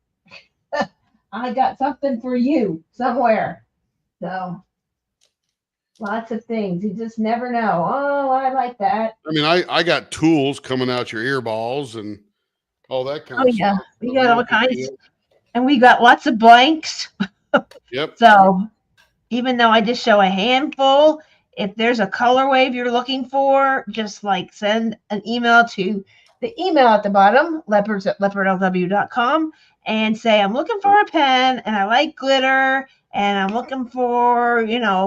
I got something for you somewhere. So lots of things. You just never know. Oh, I like that. I mean, I got tools coming out your earballs and all that kind Oh of yeah, stuff. we So got no all big kinds, deal. and we got lots of blanks. Yep. So even though I just show a handful, if there's a color wave you're looking for, just like send an email to the email at the bottom, leopards@leopardlw.com, and say, I'm looking for a pen and I like glitter and I'm looking for,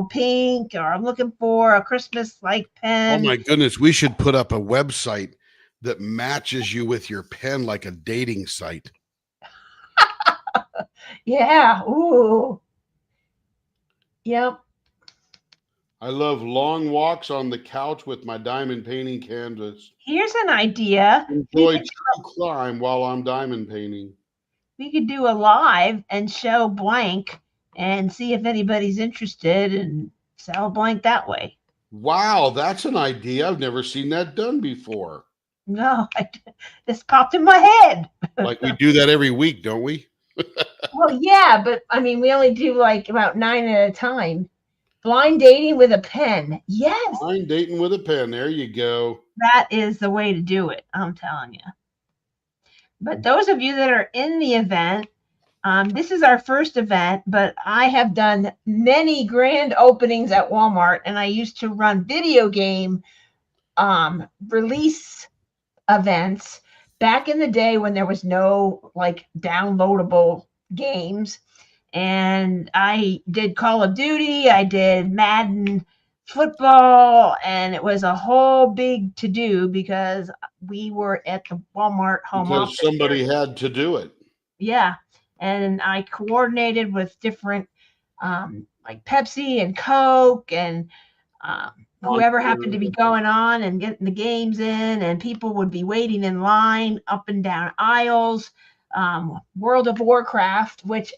pink, or I'm looking for a Christmas like Oh pen. my goodness. We should put up a website that matches you with your pen like a dating site. Yeah. Ooh. Yep. I love long walks on the couch with my diamond painting canvas. Here's an idea. Enjoy true crime while I'm diamond painting. We could do a live and show blank and see if anybody's interested and sell blank that way. Wow, that's an idea. I've never seen that done before. No, this popped in my head. Like we do that every week, don't we? Well, yeah, but I mean, we only do like about 9 at a time. Blind dating with a pen. Yes, Blind dating with a pen. There you go. that is the way to do it. I'm telling you. But those of you that are in the event, this is our first event, but I have done many grand openings at Walmart, and I used to run video game release events back in the day when there was no like downloadable games. And I did Call of Duty, I did Madden football, and it was a whole big to do because we were at the Walmart home Because office. somebody had to do it. Yeah. And I coordinated with different like Pepsi and Coke and whoever happened to be going on and getting the games in, and people would be waiting in line up and down aisles. World of Warcraft, which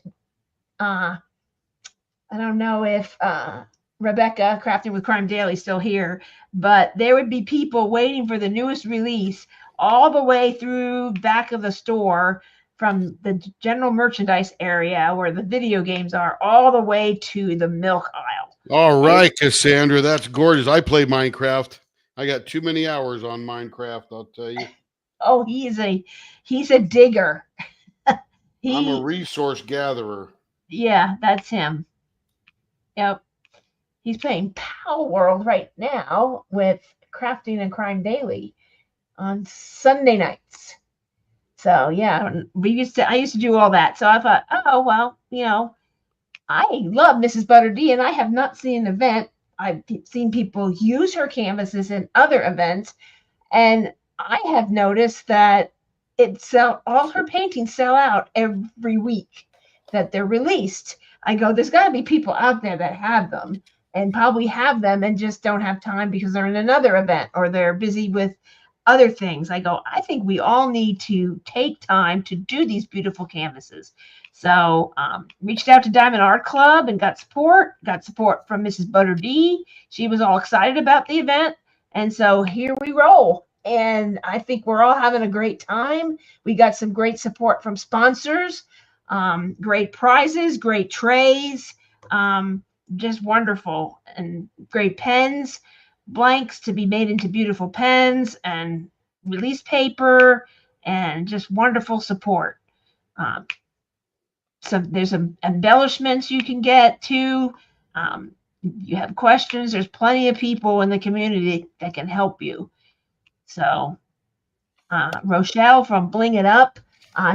I don't know if Rebecca Crafting with Crime Daily is still here, but there would be people waiting for the newest release all the way through back of the store from the general merchandise area where the video games are all the way to the milk aisle. All right, Cassandra, that's gorgeous. I play Minecraft. I got too many hours on Minecraft, I'll tell you. Oh, he's a digger. I'm a resource gatherer. Yeah, that's him. Yep. He's playing Pal World right now with Crafting and Crime Daily on Sunday nights. So yeah, I used to do all that. So I thought, oh well, I love Mrs. Butter D, and I have not seen an event. I've seen people use her canvases in other events, and I have noticed that all her paintings sell out every week that they're released. I go, there's got to be people out there that have them and probably have them and just don't have time because they're in another event or they're busy with other things. I go, I think we all need to take time to do these beautiful canvases. So reached out to Diamond Art Club and got support from Mrs. Butter D. She was all excited about the event. And so here we roll. And I think we're all having a great time. We got some great support from sponsors, great prizes, great trays, just wonderful, and great pens, blanks to be made into beautiful pens, and release paper, and just wonderful support. So there's some embellishments you can get too. You have questions, there's plenty of people in the community that can help you. So Rochelle from Bling It Up,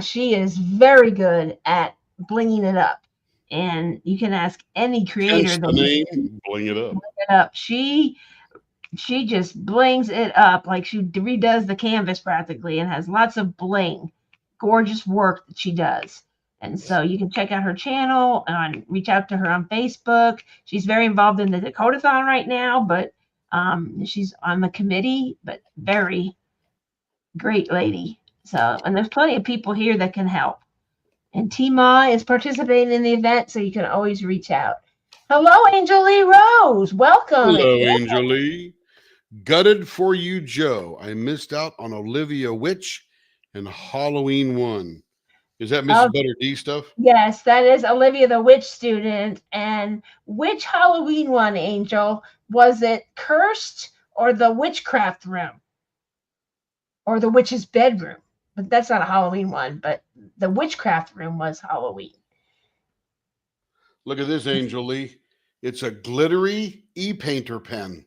she is very good at blinging it up. And you can ask any creator. Hence the name, Bling It Up. Bling It Up. She just blings it up, like she redoes the canvas practically and has lots of bling. gorgeous work that she does. And so you can check out her channel and reach out to her on Facebook. She's very involved in the Dakotathon right now, but she's on the committee, but very great lady. So, and there's plenty of people here that can help. And Tima is participating in the event, so you can always reach out. Hello, Angel Lee Rose. Welcome. Hello, Angel Lee. Gutted for you, Joe. I missed out on Olivia Witch and Halloween 1. Is that Mrs. Butter D stuff? Yes, that is Olivia the Witch student. And which Halloween one, Angel? Was it Cursed or the Witchcraft Room? Or the Witch's Bedroom? But that's not a Halloween one, but the Witchcraft Room was Halloween. Look at this, Angel Lee. It's a glittery e-painter pen.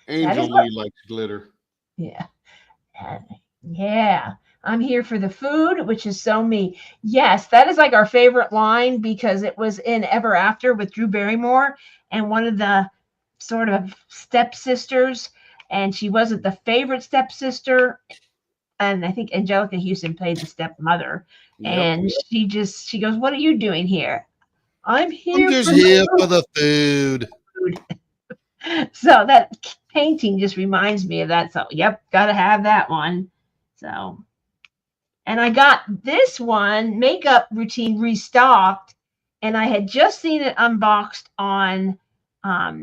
Angel Lee likes glitter. Yeah. Yeah. I'm here for the food, which is so me. Yes, that is like our favorite line because it was in Ever After with Drew Barrymore and one of the sort of stepsisters. And she wasn't the favorite stepsister. And I think Angelica Houston played the stepmother. Yep. And she goes, "What are you doing here?" I'm just here for the food. So that painting just reminds me of that. So, yep, got to have that one. So, and I got this one makeup routine restocked, and I had just seen it unboxed on, I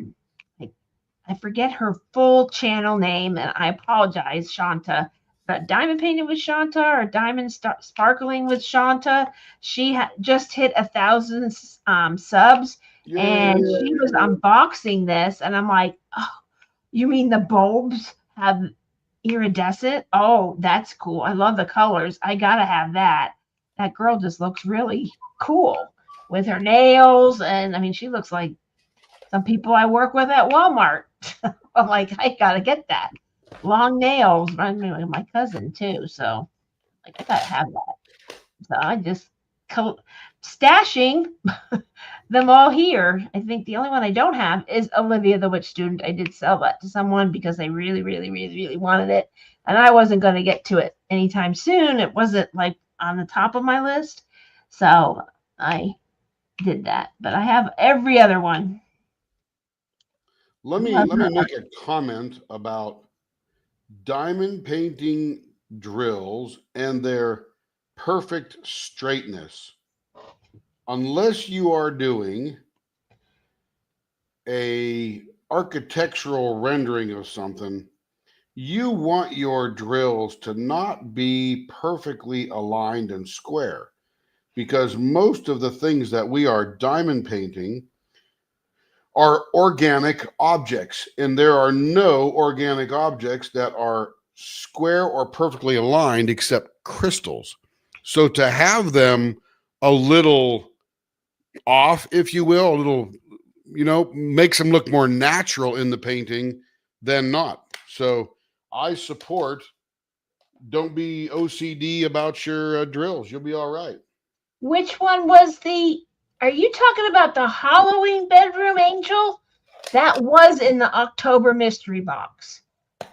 forget her full channel name, and I apologize, Shanta. But Diamond Painting with Shanta or Diamond Sparkling with Shanta, she just hit 1,000 subs. Yay. And she was unboxing this, and I'm like, "Oh, you mean the bulbs have iridescent? Oh, that's cool. I love the colors. I gotta have that." That girl just looks really cool with her nails, and I mean, she looks like some people I work with at Walmart. I'm like, I gotta get that. Long nails, my cousin too. So, like, I gotta have that. So I just stashing them all here. I think the only one I don't have is Olivia the Witch student. I did sell that to someone because they really, really, really, really wanted it, and I wasn't going to get to it anytime soon. It wasn't like on the top of my list, so I did that. But I have every other one. Let me make a comment about diamond painting drills and their perfect straightness. Unless you are doing a architectural rendering of something, you want your drills to not be perfectly aligned and square, because most of the things that we are diamond painting are organic objects, and there are no organic objects that are square or perfectly aligned except crystals. So to have them a little off, if you will, a little, makes them look more natural in the painting than not. So I support, don't be OCD about your drills. You'll be all right. Which one was are you talking about the Halloween bedroom, Angel? That was in the October mystery box.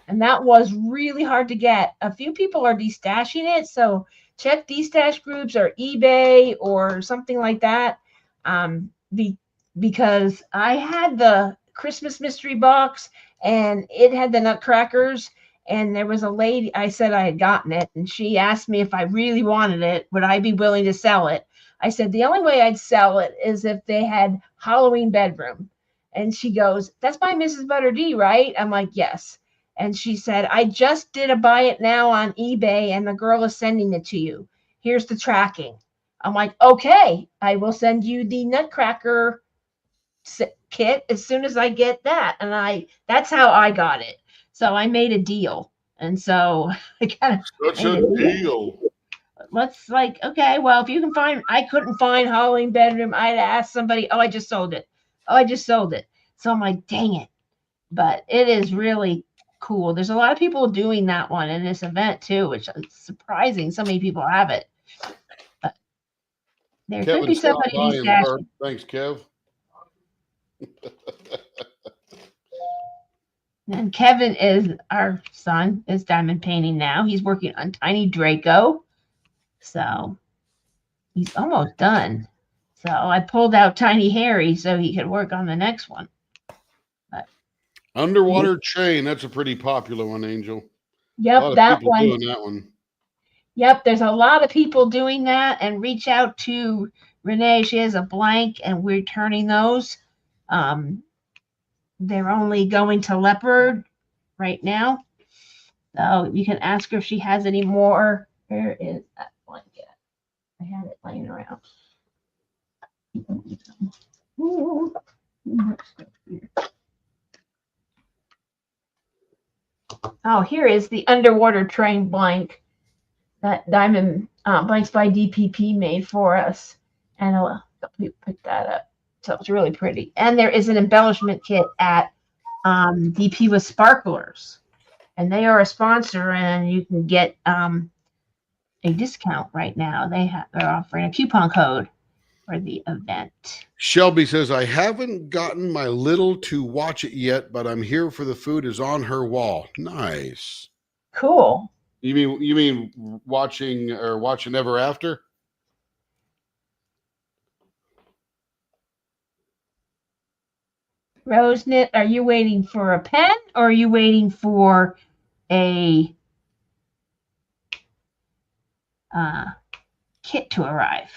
And that was really hard to get. A few people are destashing it, so check destash groups or eBay or something like that. Because I had the Christmas mystery box and it had the nutcrackers, and there was a lady, I said I had gotten it, and she asked me if I really wanted it, would I be willing to sell it? I said the only way I'd sell it is if they had Halloween bedroom. And she goes, "That's by Mrs. Butter D, right?" I'm like, "Yes." And she said, "I just did a buy it now on eBay, and the girl is sending it to you. Here's the tracking." I'm like, "Okay, I will send you the nutcracker kit as soon as I get that." And that's how I got it. So I made a deal. And so I kind of such a deal. Let's okay, well, if you can I couldn't find Halloween bedroom, I'd ask somebody, "Oh, I just sold it. Oh, I just sold it." So I'm like, dang it. But it is really cool. There's a lot of people doing that one in this event too, which is surprising. So many people have it. But there could be somebody who's dashing. Thanks, Kev. And Kevin is our son, is diamond painting now. He's working on Tiny Draco. So he's almost done. So I pulled out Tiny Harry so he could work on the next one. But Underwater train. That's a pretty popular one, Angel. A yep, lot of that people one. doing that one. Yep, there's a lot of people doing that, and reach out to Renee. She has a blank, and we're turning those. They're only going to Leopard right now. So you can ask her if she has any more. Where is that blanket? I had it laying around. Oh, here is the underwater train blank that Diamond Blanks by DPP made for us. And we picked that up. So it's really pretty. And there is an embellishment kit at DP with Sparklers. And they are a sponsor, and you can get a discount right now. They're offering a coupon code for the event. Shelby says, I haven't gotten my little to watch it yet, but I'm here for the food is on her wall. Nice. Cool. You mean watching Ever After? Roseknit, are you waiting for a pen or are you waiting for a kit to arrive?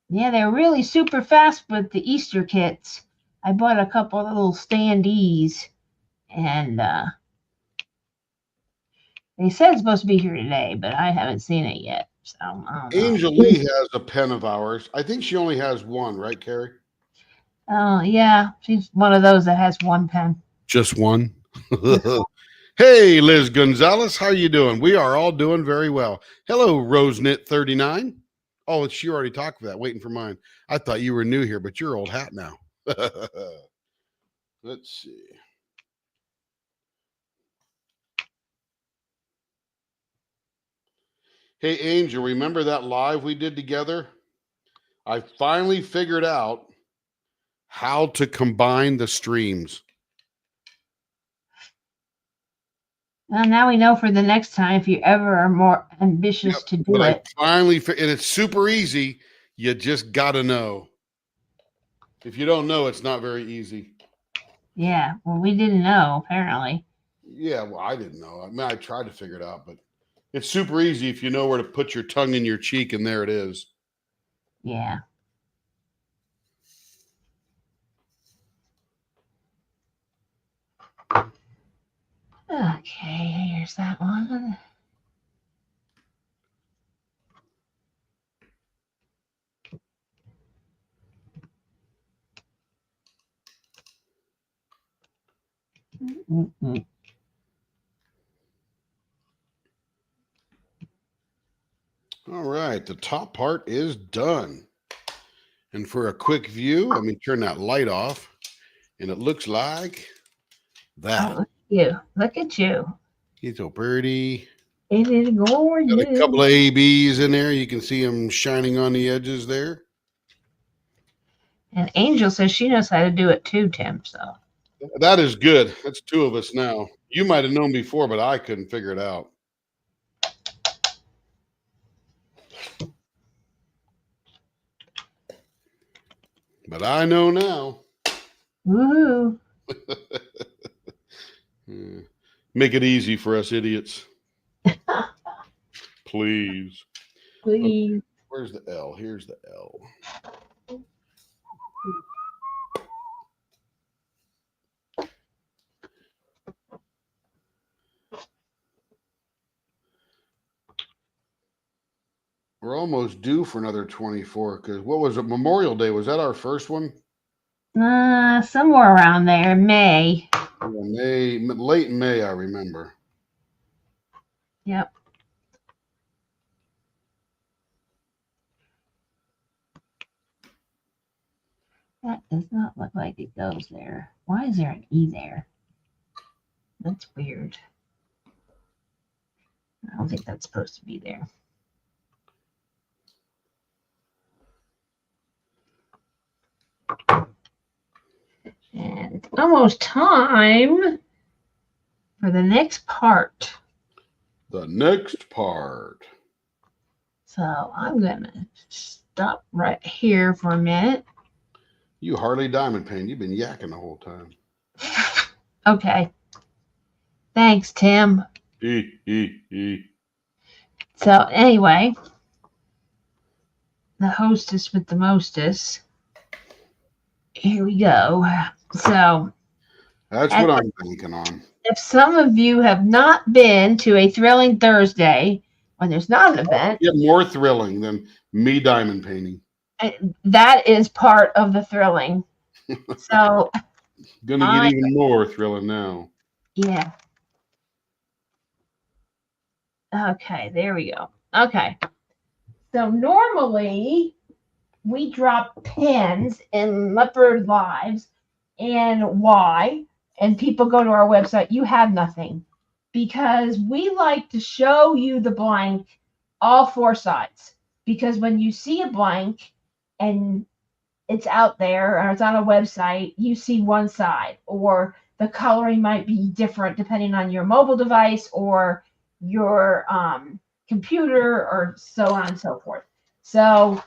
Yeah, they're really super fast with the Easter kits. I bought a couple of little standees, and they said it's supposed to be here today, but I haven't seen it yet. So I don't know. Angel Lee has a pen of ours. I think she only has one, right, Carrie? Oh, yeah. She's one of those that has one pen. Just one? Hey, Liz Gonzalez, how you doing? We are all doing very well. Hello, Roseknit39. Oh, she already talked for that, waiting for mine. I thought you were new here, but you're old hat now. Let's see. Hey, Angel, remember that live we did together? I finally figured out how to combine the streams. Well, now we know for the next time if you ever are more ambitious to do it. I finally, and it's super easy. You just got to know. If you don't know, it's not very easy. Yeah, well, we didn't know, apparently. Yeah, well, I didn't know. I mean, I tried to figure it out, but it's super easy if you know where to put your tongue in your cheek, and there it is. Yeah. Okay, here's that one. Mm-hmm. All right, the top part is done. And for a quick view, let me turn that light off, and it looks like that. Oh, look at you. Look at you. He's so pretty. It is gorgeous. Got a couple of ABs in there. You can see them shining on the edges there. And Angel says she knows how to do it too, Tim. So that is good. That's two of us now. You might have known before, but I couldn't figure it out. But I know now. woohoo. Make it easy for us idiots. Please. Please. Okay, where's the L? Here's the L. We're almost due for another 24 because what was it? Memorial Day. Was that our first one? Somewhere around there, May. May, late May, I remember. Yep. That does not look like it goes there. Why is there an E there? That's weird. I don't think that's supposed to be there. And it's almost time for the next part. The next part. So I'm going to stop right here for a minute. You Harley Diamond Pain. You've been yakking the whole time. Okay. Thanks, Tim. E. So anyway, the hostess with the mostest. Here we go. So that's what I'm thinking on. If some of you have not been to a Thrilling Thursday when there's not an event, get more thrilling than me diamond painting. That is part of the thrilling. So gonna get even more thrilling now. Yeah. Okay, there we go. Okay. So normally we drop pins in Leopard Lives, and why? And people go to our website, you have nothing. Because we like to show you the blank, all four sides. Because when you see a blank and it's out there or it's on a website, you see one side, or the coloring might be different depending on your mobile device or your computer, or so on and so forth. So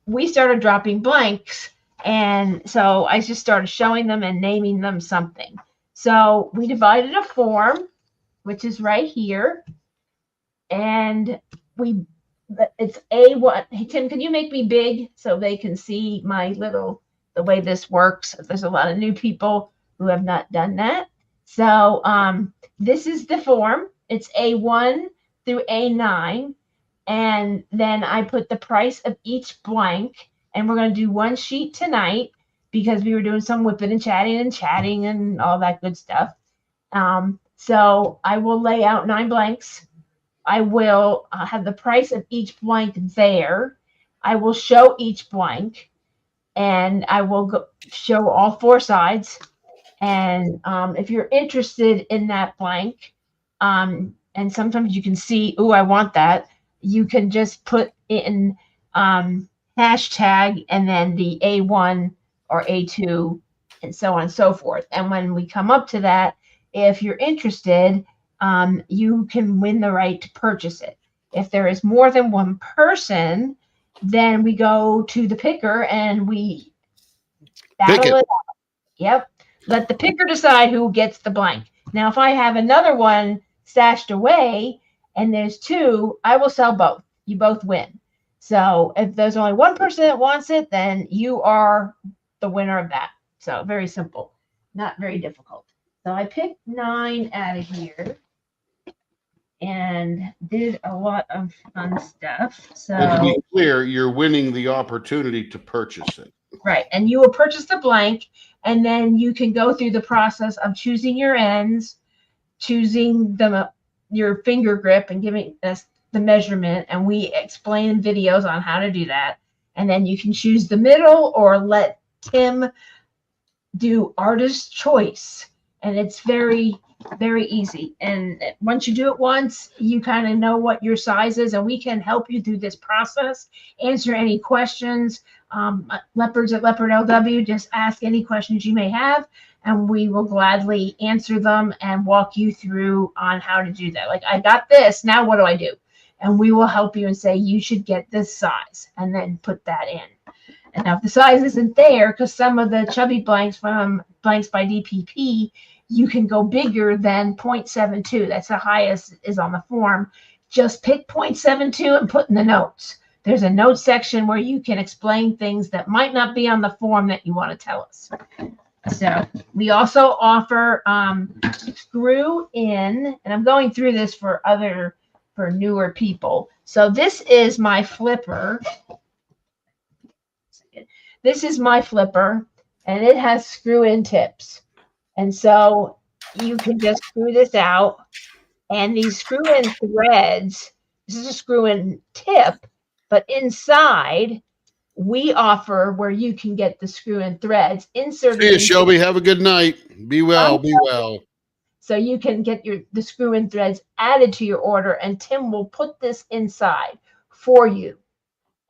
we started dropping blanks, and so I just started showing them and naming them something. So we divided a form, which is right here, and it's A1. Hey, Tim, can you make me big so they can see the way this works? There's a lot of new people who have not done that. So this is the form. It's A1 through A9. And then I put the price of each blank. And we're going to do one sheet tonight because we were doing some whipping and chatting and all that good stuff. So I will lay out 9 blanks. I will have the price of each blank there. I will show each blank, and I will show all 4 sides. And if you're interested in that blank, and sometimes you can see, oh, I want that, you can just put in hashtag and then the A1 or A2 and so on and so forth. And when we come up to that, if you're interested, you can win the right to purchase it. If there is more than one person, then we go to the picker and we battle it out. Yep. Let the picker decide who gets the blank. Now, if I have another one stashed away and there's 2, I will sell both. You both win. So if there's only one person that wants it, then you are the winner of that. So very simple, not very difficult. So I picked 9 out of here and did a lot of fun stuff. So and to be clear, you're winning the opportunity to purchase it. Right. And you will purchase the blank, and then you can go through the process of choosing your ends, choosing your finger grip, and giving us the measurement. And we explain videos on how to do that. And then you can choose the middle or let Tim do artist choice. And it's very, very easy. And once you do it once, you kind of know what your size is, and we can help you through this process, answer any questions. Leopards at Leopard LW, just ask any questions you may have, and we will gladly answer them and walk you through on how to do that. Like, I got this, now what do I do? And we will help you and say, you should get this size, and then put that in. And now if the size isn't there, because some of the chubby blanks from Blanks by DPP, you can go bigger than 0.72. That's the highest is on the form. Just pick 0.72 and put in the notes. There's a note section where you can explain things that might not be on the form that you want to tell us. So we also offer screw in, and I'm going through this for newer people. So this is my flipper. This is my flipper, and it has screw in tips. And so you can just screw this out, and these screw in threads, this is a screw in tip, but inside we offer where you can get the screw in threads inserted. See you, Shelby. Have a good night. Be well. Be well. So you can get the screw in threads added to your order, and Tim will put this inside for you.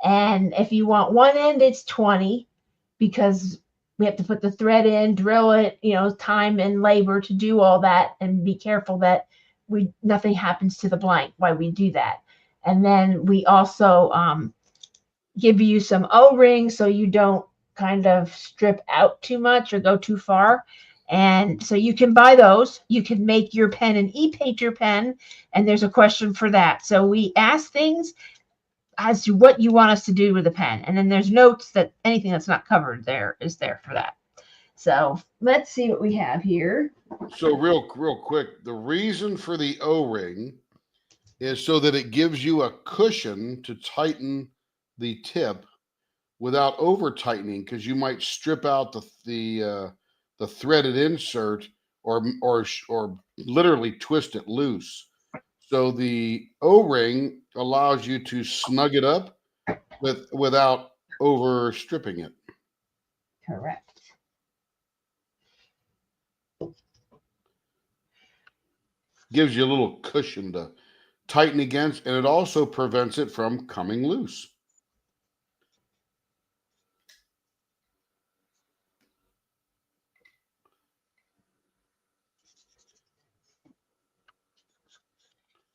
And if you want one end, it's 20, because we have to put the thread in, drill it, time and labor to do all that, and be careful that nothing happens to the blank while we do that. And then we also give you some O-rings so you don't kind of strip out too much or go too far. And so you can buy those. You can make your pen an e-painter pen, and there's a question for that. So we ask things as to what you want us to do with the pen. And then there's notes that anything that's not covered there is there for that. So let's see what we have here. So real quick, the reason for the O-ring is so that it gives you a cushion to tighten the tip without over tightening, because you might strip out the threaded insert or literally twist it loose. So the O-ring allows you to snug it up without over stripping it. Correct. Gives you a little cushion to tighten against, and it also prevents it from coming loose.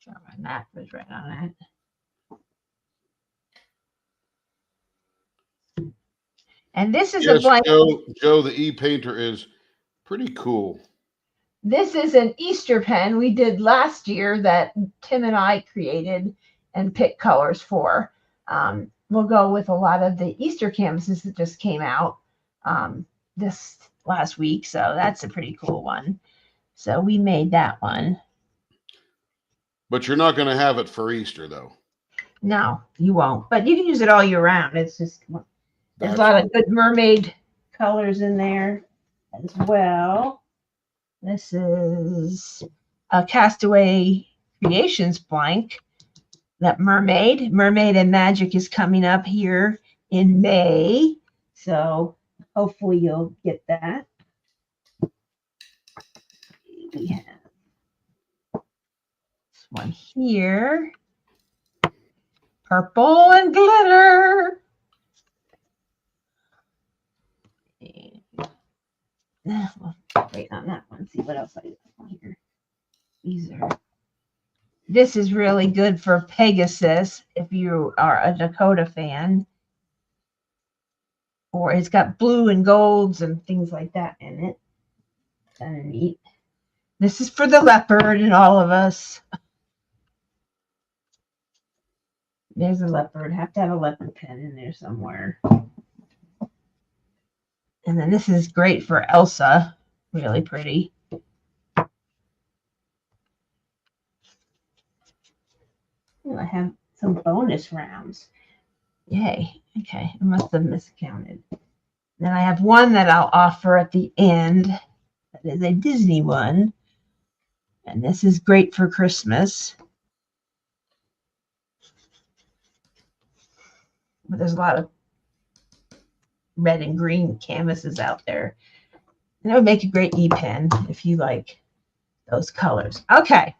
My map was right on that. And this is a blank. Joe, the e-painter is pretty cool. This is an Easter pen we did last year that Tim and I created and picked colors for. We'll go with a lot of the Easter canvases that just came out this last week. So that's a pretty cool one. So we made that one. But you're not going to have it for Easter, though. No, you won't. But you can use it all year round. It's just, there's a lot of good mermaid colors in there as well. This is a Castaway Creations blank. That Mermaid and Magic is coming up here in May. So hopefully you'll get that. We have this one here. Purple and glitter. We'll wait on that one. See what else I got here. This is really good for Pegasus if you are a Dakota fan. Or it's got blue and golds and things like that in it. Kind of neat. This is for the leopard and all of us. There's a leopard. Have to have a leopard pen in there somewhere. And then this is great for Elsa. Really pretty. Oh, I have some bonus rounds. Yay. Okay. I must have miscounted. Then I have one that I'll offer at the end. That is a Disney one. And this is great for Christmas. But there's a lot of red and green canvases out there. And it would make a great e-pen if you like those colors. Okay.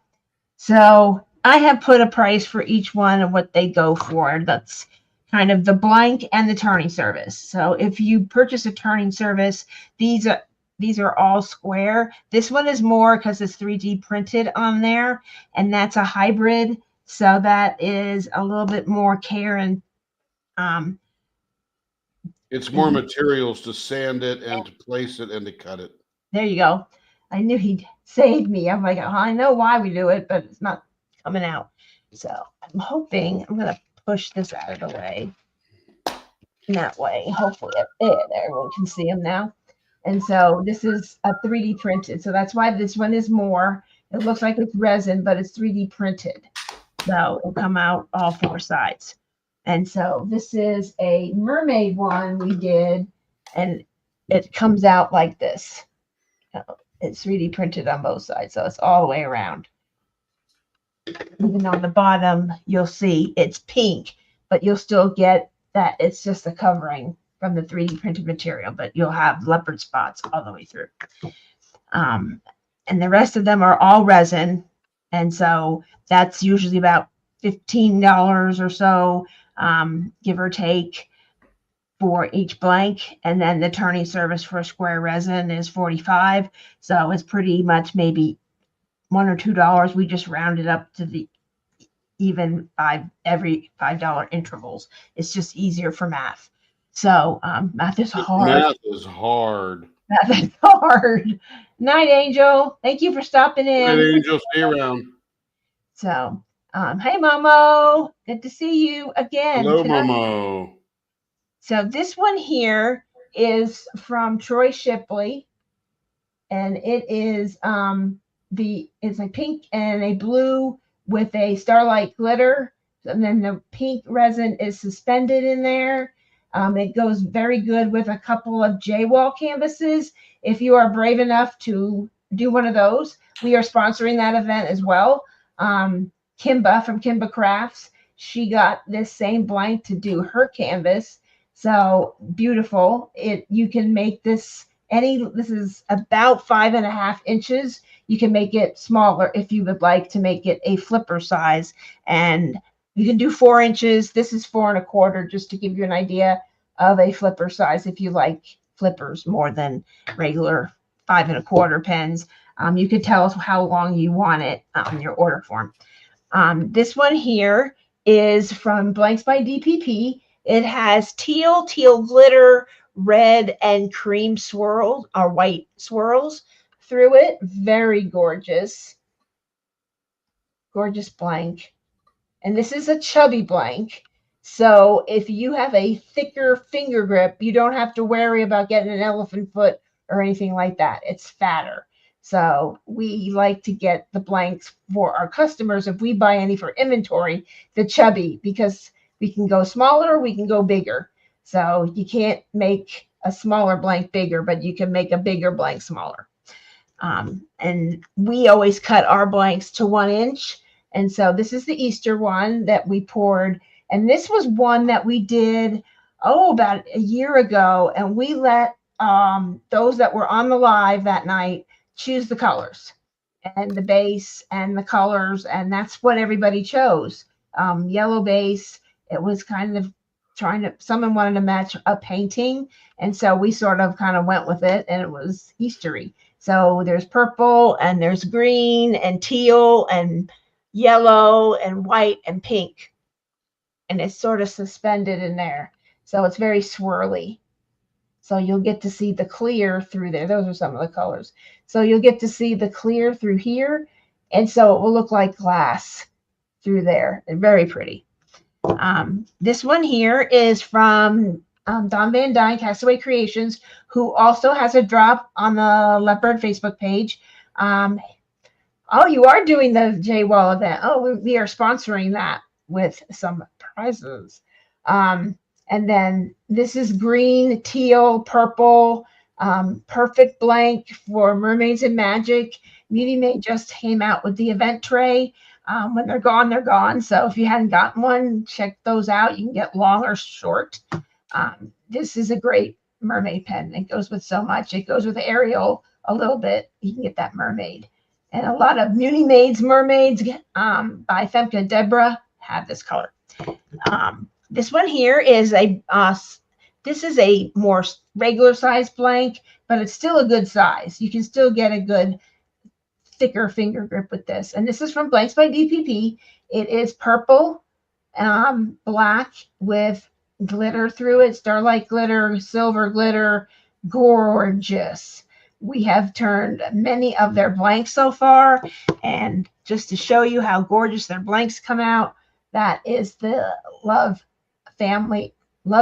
So I have put a price for each one of what they go for. That's kind of the blank and the turning service. So if you purchase a turning service, these are all square. This one is more because it's 3D printed on there, and that's a hybrid. So that is a little bit more care and it's more materials to sand it and to place it and to cut it. There you go. I knew he'd save me. I'm like, oh, I know why we do it, but it's not coming out. So I'm hoping I'm going to push this out of the way. That way, hopefully, everyone can see them now. And so this is a 3D printed. So that's why this one is more. It looks like it's resin, but it's 3D printed. So it'll come out all four sides. And so this is a mermaid one we did, and it comes out like this. It's 3D printed on both sides, so it's all the way around. Even on the bottom, you'll see it's pink, but you'll still get that it's just a covering from the 3D printed material, but you'll have leopard spots all the way through. And the rest of them are all resin, and so that's usually about $15 or so, give or take. for each blank, and then the turning service for square resin is $45. So it's pretty much maybe $1 or $2. We just rounded up to the even every $5 intervals. It's just easier for math. So math is hard. Math is hard. Math is hard. Night, Angel. Thank you for stopping in. Good, Angel, stay around. So, hey, Momo. Good to see you again. Hello, Momo. So this one here is from Troy Shipley, and it is it's a pink and a blue with a starlight glitter, and then the pink resin is suspended in there. It goes very good with a couple of J-Wall canvases. If you are brave enough to do one of those, we are sponsoring that event as well. Kimba from Kimba Crafts, she got this same blank to do her canvas. So beautiful. You can make this this is about 5.5 inches. You can make it smaller if you would like to make it a flipper size. And you can do 4 inches. This is 4.25, just to give you an idea of a flipper size if you like flippers more than regular 5.25 pens. You could tell us how long you want it on your order form. This one here is from Blanks by DPP. It has teal glitter, red and cream swirls or white swirls through it. Very gorgeous. Gorgeous blank. And this is a chubby blank. So if you have a thicker finger grip, you don't have to worry about getting an elephant foot or anything like that. It's fatter. So we like to get the blanks for our customers, if we buy any for inventory, the chubby, because we can go smaller, we can go bigger. So you can't make a smaller blank bigger, but you can make a bigger blank smaller. And we always cut our blanks to 1 inch. And so this is the Easter one that we poured. And this was one that we did, about a year ago. And we let those that were on the live that night choose the colors and the base and the colors. And that's what everybody chose. Yellow base. It was kind of someone wanted to match a painting. And so we sort of kind of went with it, and it was Eastery. So there's purple and there's green and teal and yellow and white and pink. And it's sort of suspended in there. So it's very swirly. So you'll get to see the clear through there. Those are some of the colors. So you'll get to see the clear through here. And so it will look like glass through there. And very pretty. This one here is from Don Van Dyne, Castaway Creations, who also has a drop on the Leopard Facebook page. Oh, you are doing the J-Wall event. Oh, we are sponsoring that with some prizes. And then this is green, teal, purple, perfect blank for Mermaids and Magic. Beauty May just came out with the event tray. When they're gone, they're gone. So if you hadn't gotten one, check those out. You can get long or short. This is a great mermaid pen. It goes with so much. It goes with Ariel a little bit. You can get that mermaid. And a lot of Beauty Maids mermaids by Femke and Deborah have this color. This one here is this is a more regular size blank, but it's still a good size. You can still get a good thicker finger grip with this. And this is from Blanks by DPP. It is purple, black with glitter through it, starlight glitter, silver glitter, gorgeous. We have turned many of their blanks so far. And just to show you how gorgeous their blanks come out, that is the Love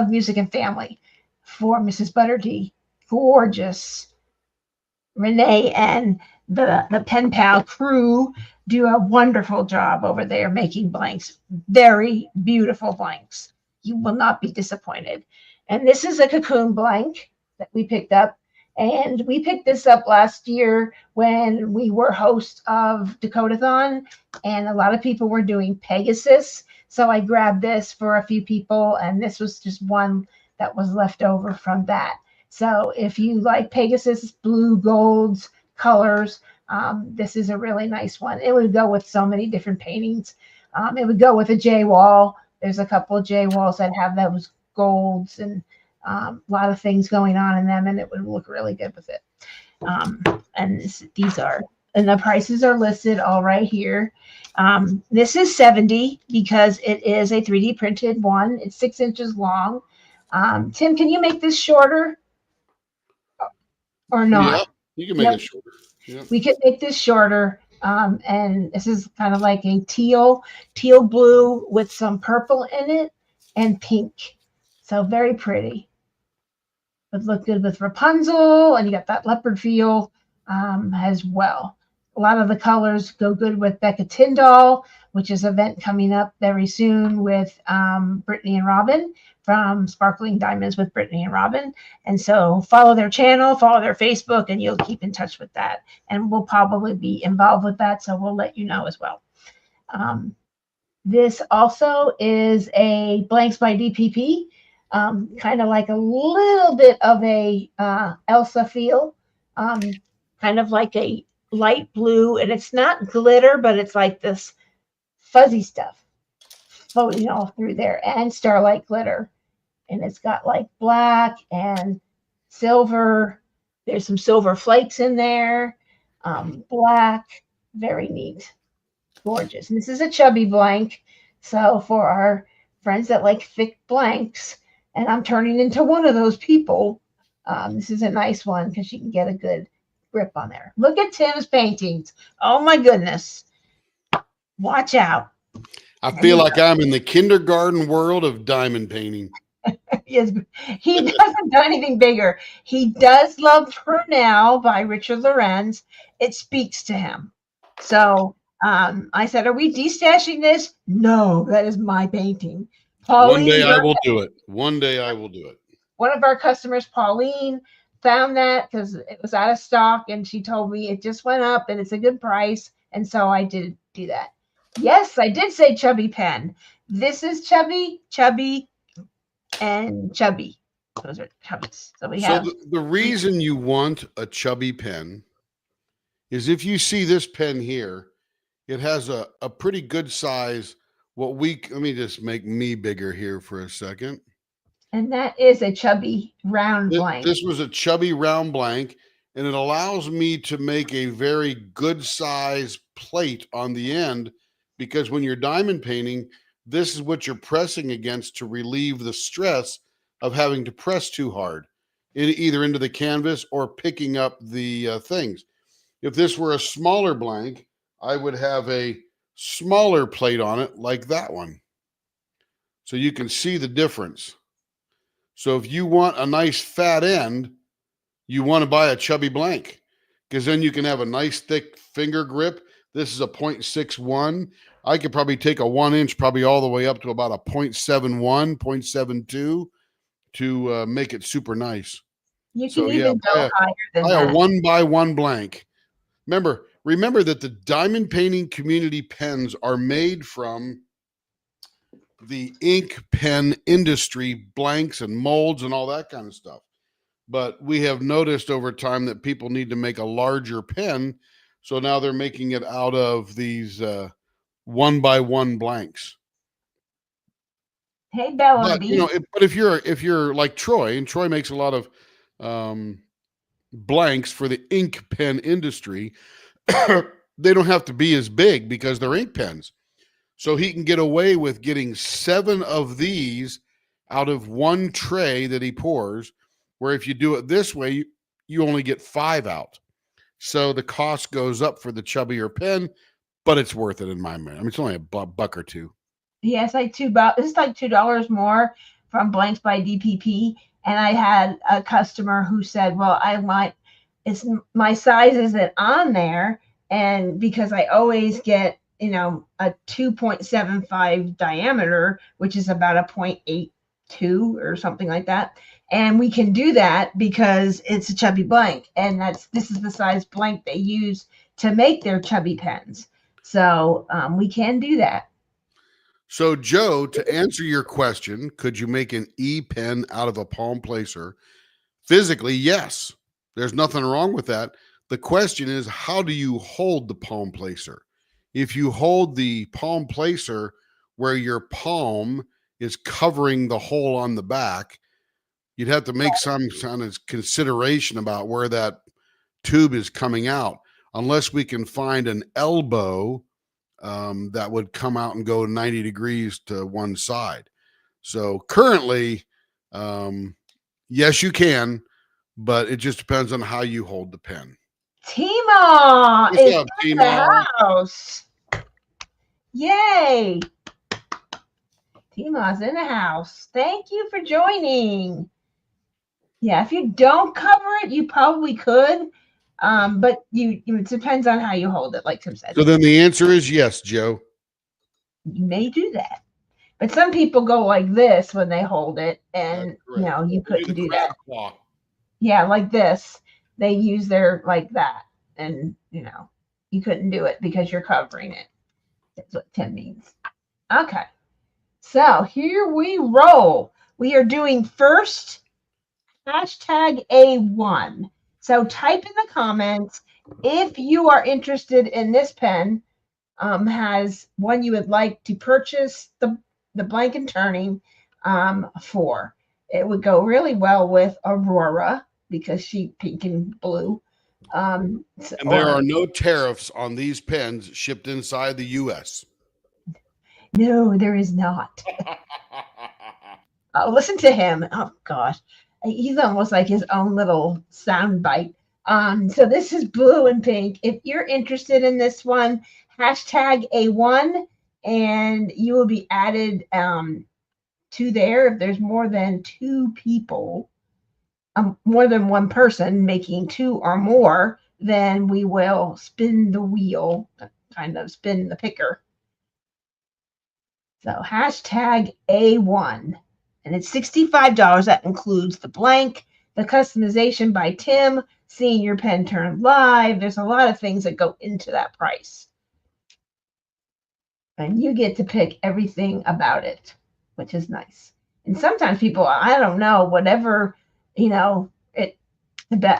Music and Family for Mrs. Butterdy. Gorgeous. Renee and the Pen Pal crew do a wonderful job over there making blanks. Very beautiful blanks. You will not be disappointed. And this is a cocoon blank that we picked up. And we picked this up last year when we were host of Dakotathon, and a lot of people were doing Pegasus. So I grabbed this for a few people, and this was just one that was left over from that. So if you like Pegasus, blue, golds, colors, this is a really nice one. It would go with so many different paintings. It would go with a J-Wall. There's a couple of J-Walls that have those golds and A lot of things going on in them, and it would look really good with it. And these are, and the prices are listed all right here. This is 70 because it is a 3D printed one. It's 6 inches long. Tim, can you make this shorter or Yeah, not? you can make Yep. it shorter. Yeah. We could make this shorter. And this is kind of like a teal blue with some purple in it and pink. So very pretty. Would look good with Rapunzel, and you got that leopard feel as well. A lot of the colors go good with Becca Tyndall, which is an event coming up very soon with Brittany and Robin from Sparkling Diamonds with Brittany and Robin. And so follow their channel, follow their Facebook, and you'll keep in touch with that. And we'll probably be involved with that, so we'll let you know as well. This also is a Blanks by DPP, kind of like a little bit of a Elsa feel, kind of like a light blue, and it's not glitter, but it's like this fuzzy stuff floating all through there, and starlight glitter. And it's got like black and silver. There's some silver flakes in there, black, very neat. Gorgeous. And this is a chubby blank. So for our friends that like thick blanks, and I'm turning into one of those people, this is a nice one because you can get a good grip on there. Look at Tim's paintings. Oh my goodness. Watch out. I feel like I'm in the kindergarten world of diamond painting. Yes, he doesn't do anything bigger. He does love Her Now by Richard Lorenz. It speaks to him. So I said, are we destashing this? No, that is my painting. One day I will do it. One day I will do it. One of our customers, Pauline, found that because it was out of stock, and she told me it just went up and it's a good price. And so I did do that. Yes, I did say chubby pen. This is chubby, and chubby. Those are chubbies. So we have. The reason you want a chubby pen is if you see this pen here, it has a pretty good size. Let me just make me bigger here for a second. And that is a chubby round blank. This was a chubby round blank, and it allows me to make a very good size plate on the end, because when you're diamond painting, this is what you're pressing against to relieve the stress of having to press too hard, either into the canvas or picking up the things. If this were a smaller blank, I would have a smaller plate on it like that one. So you can see the difference. So if you want a nice fat end, you want to buy a chubby blank, because then you can have a nice thick finger grip. This is a 0.61. I could probably take a 1 inch, probably all the way up to about a 0.71, 0.72 to make it super nice. You can even go higher than that. A 1x1 blank. Remember that the diamond painting community pens are made from the ink pen industry, blanks and molds and all that kind of stuff. But we have noticed over time that people need to make a larger pen. So now they're making it out of these 1x1 blanks. Hey, Bella. But if you're like Troy, and Troy makes a lot of blanks for the ink pen industry, they don't have to be as big because they're ink pens. So he can get away with getting 7 of these out of one tray that he pours, where if you do it this way, you only get 5 out. So the cost goes up for the chubbier pen, but it's worth it in my mind. I mean, it's only a buck or two. Yeah, it's like it's like $2 more from Blanks by DPP. And I had a customer who said, well, it's my size isn't on there. And because I always get, a 2.75 diameter, which is about a 0.82 or something like that. And we can do that because it's a chubby blank. And this is the size blank they use to make their chubby pens. So we can do that. So Joe, to answer your question, could you make an E-pen out of a palm placer? Physically, yes. There's nothing wrong with that. The question is, how do you hold the palm placer? If you hold the palm placer where your palm is covering the hole on the back, You'd have to make some kind of consideration about where that tube is coming out, unless we can find an elbow that would come out and go 90 degrees to one side. So currently, yes, you can, but it just depends on how you hold the pen. Tima What's is up, in the Tima? house. Yay. Tima's in the house. Thank you for joining. Yeah, if you don't cover it, you probably could. But it depends on how you hold it, like Tim said. So then the answer is yes, Joe. You may do that. But some people go like this when they hold it, and you couldn't do that. Claw. Yeah, like this. They use their like that, and you couldn't do it because you're covering it. That's what Tim means. Okay. So here we roll. We are doing first hashtag A1. So type in the comments if you are interested in this pen, has one you would like to purchase the blank and turning for. It would go really well with Aurora because she's pink and blue. And there are no tariffs on these pens shipped inside the U.S. No, there is not. Listen to him. Oh gosh, he's almost like his own little sound bite. So this is blue and pink. If you're interested in this one, hashtag A1, and you will be added to there. If there's more than two people, more than one person making two or more, then we will spin the wheel, kind of spin the picker. So hashtag A1. And it's $65. That includes the blank, the customization by Tim, seeing your pen turn live. There's a lot of things that go into that price. And you get to pick everything about it, which is nice. And sometimes people, I don't know, whatever, it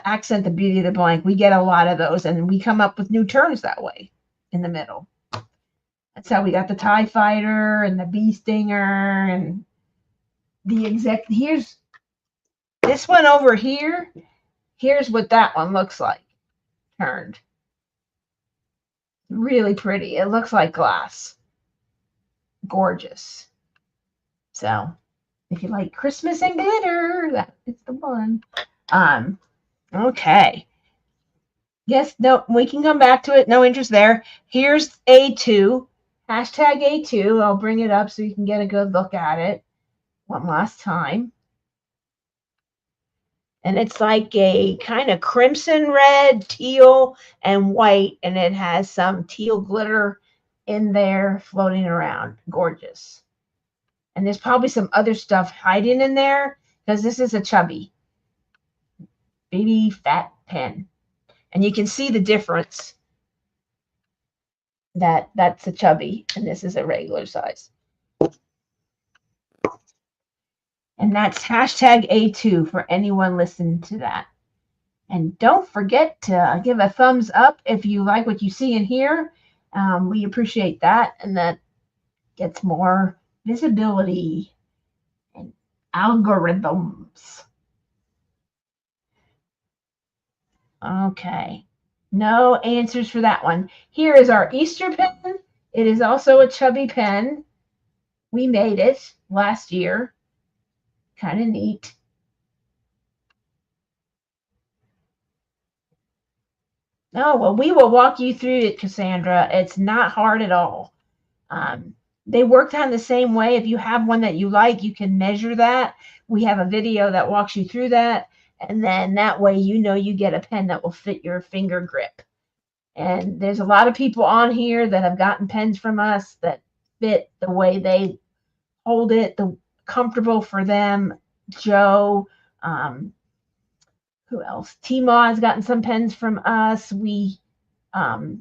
accent the beauty of the blank. We get a lot of those, and we come up with new terms that way in the middle. That's how we got the TIE Fighter and the Bee Stinger and here's this one over here. Here's what that one looks like turned. Really pretty. It looks like glass. Gorgeous. So if you like Christmas and glitter, that is the one. Okay. Yes, no, we can come back to it. No interest there. Here's A2. Hashtag A2. I'll bring it up so you can get a good look at it one last time. And it's like a kind of crimson red, teal, and white, and it has some teal glitter in there floating around. Gorgeous. And there's probably some other stuff hiding in there because this is a chubby baby fat pen. And you can see the difference that's a chubby and this is a regular size. And that's hashtag A2 for anyone listening to that. And don't forget to give a thumbs up if you like what you see in here. We appreciate that. And that gets more visibility and algorithms. Okay. No answers for that one. Here is our Easter pen. It is also a chubby pen. We made it last year. Kind of neat. Oh, well, we will walk you through it, Cassandra. It's not hard at all. They work on the same way. If you have one that you like, you can measure that. We have a video that walks you through that. And then that way, you get a pen that will fit your finger grip. And there's a lot of people on here that have gotten pens from us that fit the way they hold it, the comfortable for them. Joe, who else? Tima has gotten some pens from us.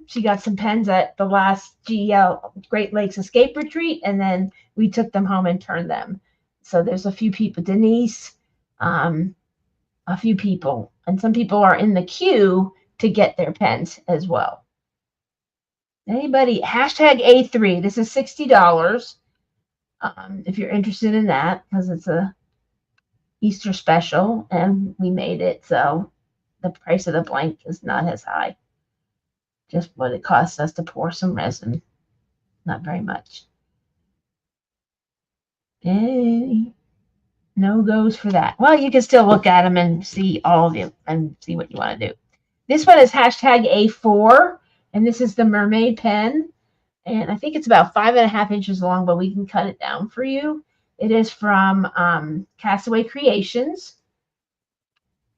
She got some pens at the last GL Great Lakes Escape Retreat, and then we took them home and turned them. So there's a few people. Denise, a few people, and some people are in the queue to get their pens as well. Anybody? Hashtag A3. This is $60. If you're interested in that, because it's a Easter special, and we made it so the price of the blank is not as high. Just what it costs us to pour some resin. Not very much. No goes for that. Well, you can still look at them and see all of them and see what you want to do. This one is hashtag A4, and this is the mermaid pen. And I think it's about 5.5 inches long, but we can cut it down for you. It is from Castaway Creations.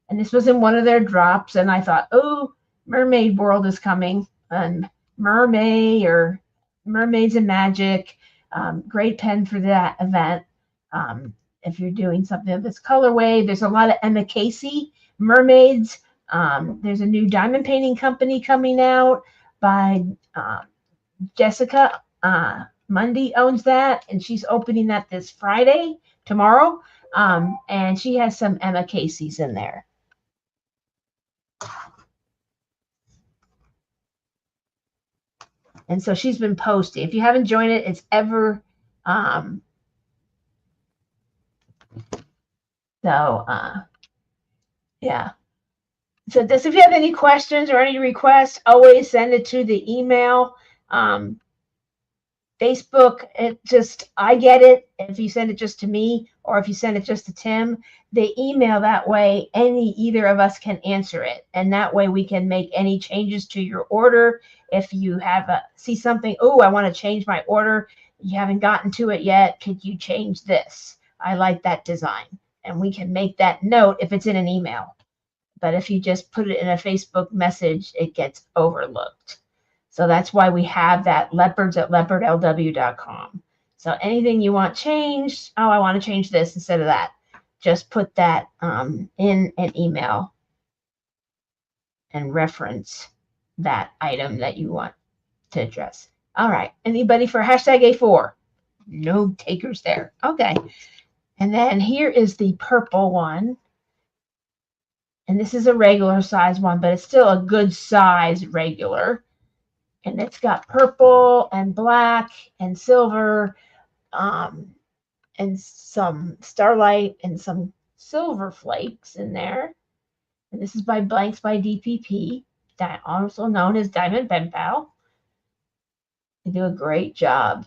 And this was in one of their drops. And I thought, oh, Mermaid World is coming. And Mermaid or Mermaids and Magic. Great pen for that event. If you're doing something of this colorway, there's a lot of Emma Casey mermaids. There's a new diamond painting company coming out by Jessica Mundy owns that, and she's opening that this Friday, tomorrow. And she has some Emma Casey's in there. And so she's been posting. If you haven't joined it, it's ever yeah. So if you have any questions or any requests, always send it to the email. Facebook, I get it if you send it just to me, or if you send it just to Tim. The email, that way either of us can answer it, and that way we can make any changes to your order. If you see something, oh, I want to change my order, you haven't gotten to it yet, could you change this? I like that design, and we can make that note if it's in an email. But if you just put it in a Facebook message, it gets overlooked. So that's why we have that leopards@leopardlw.com. So anything you want changed, oh, I want to change this instead of that, just put that in an email and reference that item that you want to address. All right. Anybody for hashtag A4? No takers there. Okay. And then here is the purple one. And this is a regular size one, but it's still a good size regular. And it's got purple and black and silver and some starlight and some silver flakes in there. And this is by Blanks by DPP, also known as Diamond Pen Pal. They do a great job.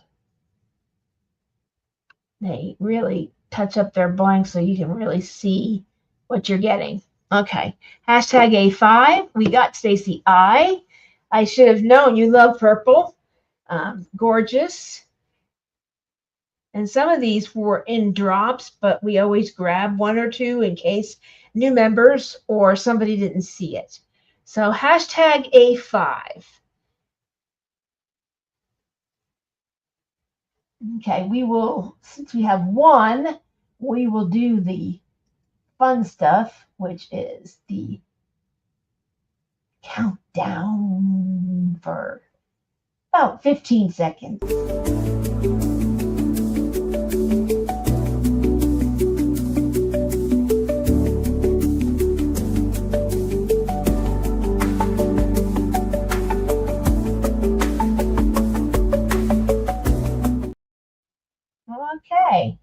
They really touch up their blanks so you can really see what you're getting. Okay, hashtag A5. We got Stacy I. I should have known you love purple. Gorgeous. And some of these were in drops, but we always grab one or two in case new members or somebody didn't see it. So hashtag A5. Okay, since we have one, we will do the fun stuff, which is the countdown for about 15 seconds. Okay.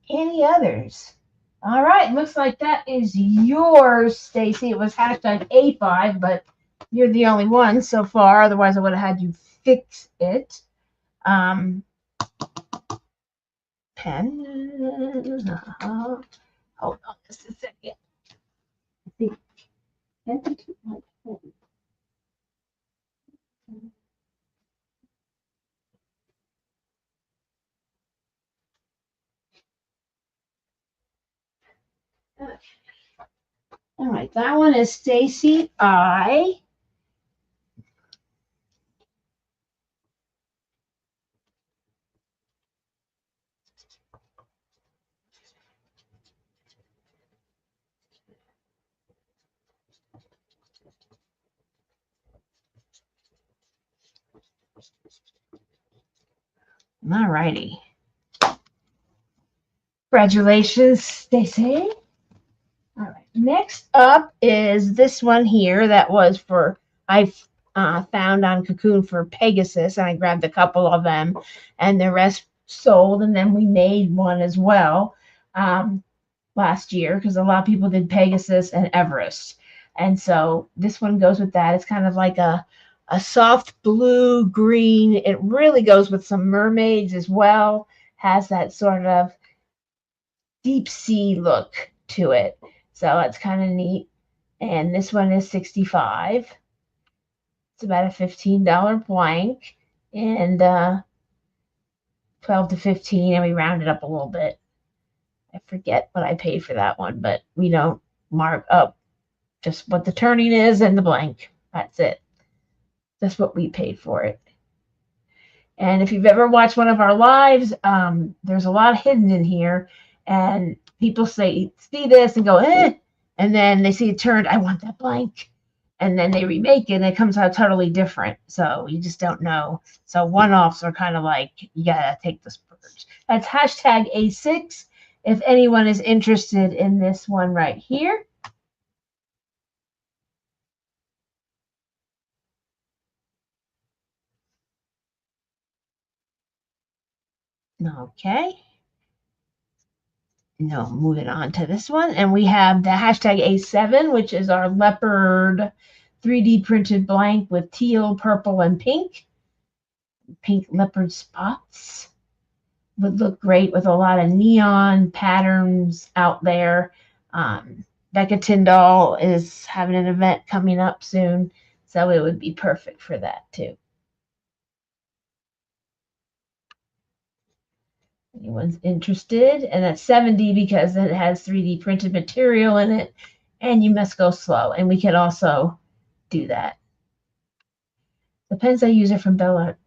Any others? All right. Looks like that is yours, Stacy. It was hashtag A5, but you're the only one so far. Otherwise, I would have had you fix it. Pen. Hold on just a second. I think. All right, that one is Stacy I. All righty. Congratulations, Stacy. All right. Next up is this one here that was I found on Cocoon for Pegasus, and I grabbed a couple of them, and the rest sold, and then we made one as well. last year because a lot of people did Pegasus and Everest. And so this one goes with that. It's kind of like a soft blue green. It really goes with some mermaids as well. Has that sort of deep sea look to it. So it's kind of neat. And this one is 65. It's about a $15 blank and 12 to 15, and we rounded up a little bit. I forget what I paid for that one, but we don't mark up just what the turning is and the blank. That's it. That's what we paid for it. And if you've ever watched one of our lives, there's a lot hidden in here. And people say, see this and go, eh. And then they see it turned, I want that blank. And then they remake it and it comes out totally different. So you just don't know. So one-offs are kind of like, you got to take the splurge. That's hashtag A6. If anyone is interested in this one right here. Okay. No, moving on to this one. And we have the hashtag A7, which is our leopard 3D printed blank with teal, purple, and pink. Pink leopard spots. Would look great with a lot of neon patterns out there. Becca Tyndall is having an event coming up soon, so it would be perfect for that too. Anyone's interested, and that's 70 because it has 3D printed material in it, and you must go slow, and we can also do that. The pens I use are from Bella.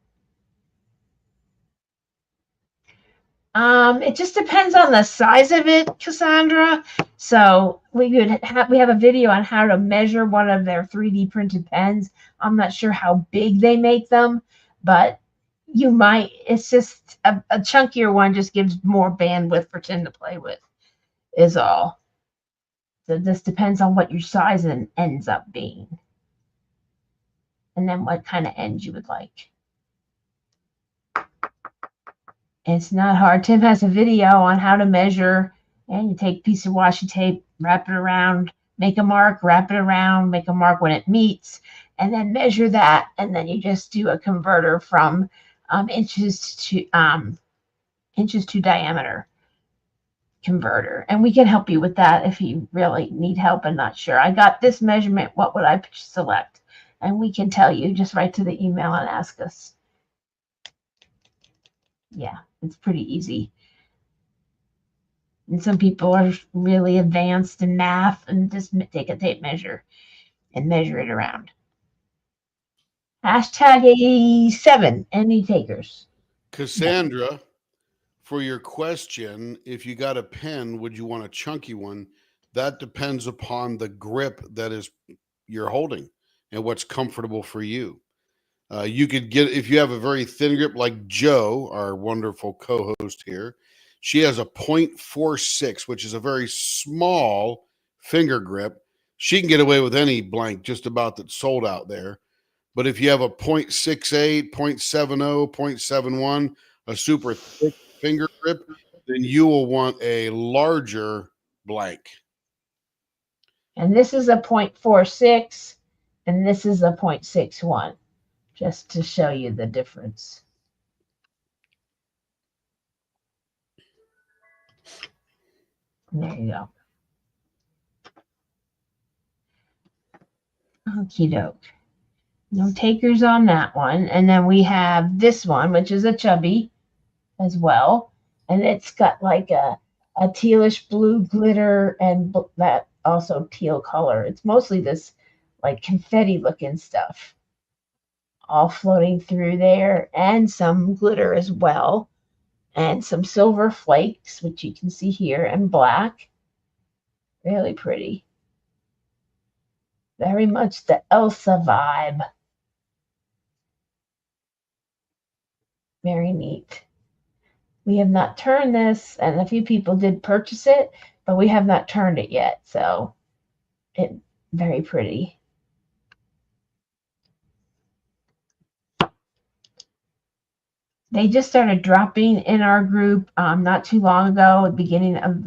It just depends on the size of it, Cassandra. So we have a video on how to measure one of their 3D printed pens. I'm not sure how big they make them, but you might. It's just a chunkier one just gives more bandwidth for Tim to play with, is all. So this depends on what your size ends up being, and then what kind of ends you would like. It's not hard. Tim has a video on how to measure, and you take a piece of washi tape, wrap it around, make a mark, wrap it around, make a mark when it meets, and then measure that, and then you just do a converter from inches to diameter converter. And we can help you with that if you really need help and not sure. I got this measurement, what would I select? And we can tell you. Just write to the email and ask us. Yeah, it's pretty easy. And some people are really advanced in math and just take a tape measure and measure it around. Hashtag A7, any takers? Cassandra, for your question, if you got a pen, would you want a chunky one? That depends upon the grip that is you're holding and what's comfortable for you. You could get, if you have a very thin grip like Joe, our wonderful co-host here, she has a 0.46, which is a very small finger grip. She can get away with any blank just about that's sold out there. But if you have a 0.68, 0.70, 0.71, a super thick finger grip, then you will want a larger blank. And this is a 0.46, and this is a 0.61, just to show you the difference. There you go. Okie doke. No takers on that one. And then we have this one, which is a chubby as well. And it's got like a tealish blue glitter and that also teal color. It's mostly this like confetti looking stuff all floating through there, and some glitter as well, and some silver flakes, which you can see here, and black. Really pretty. Very much the Elsa vibe. Very neat. We have not turned this, and a few people did purchase it, but we have not turned it yet. So it very pretty. They just started dropping in our group not too long ago, at the beginning of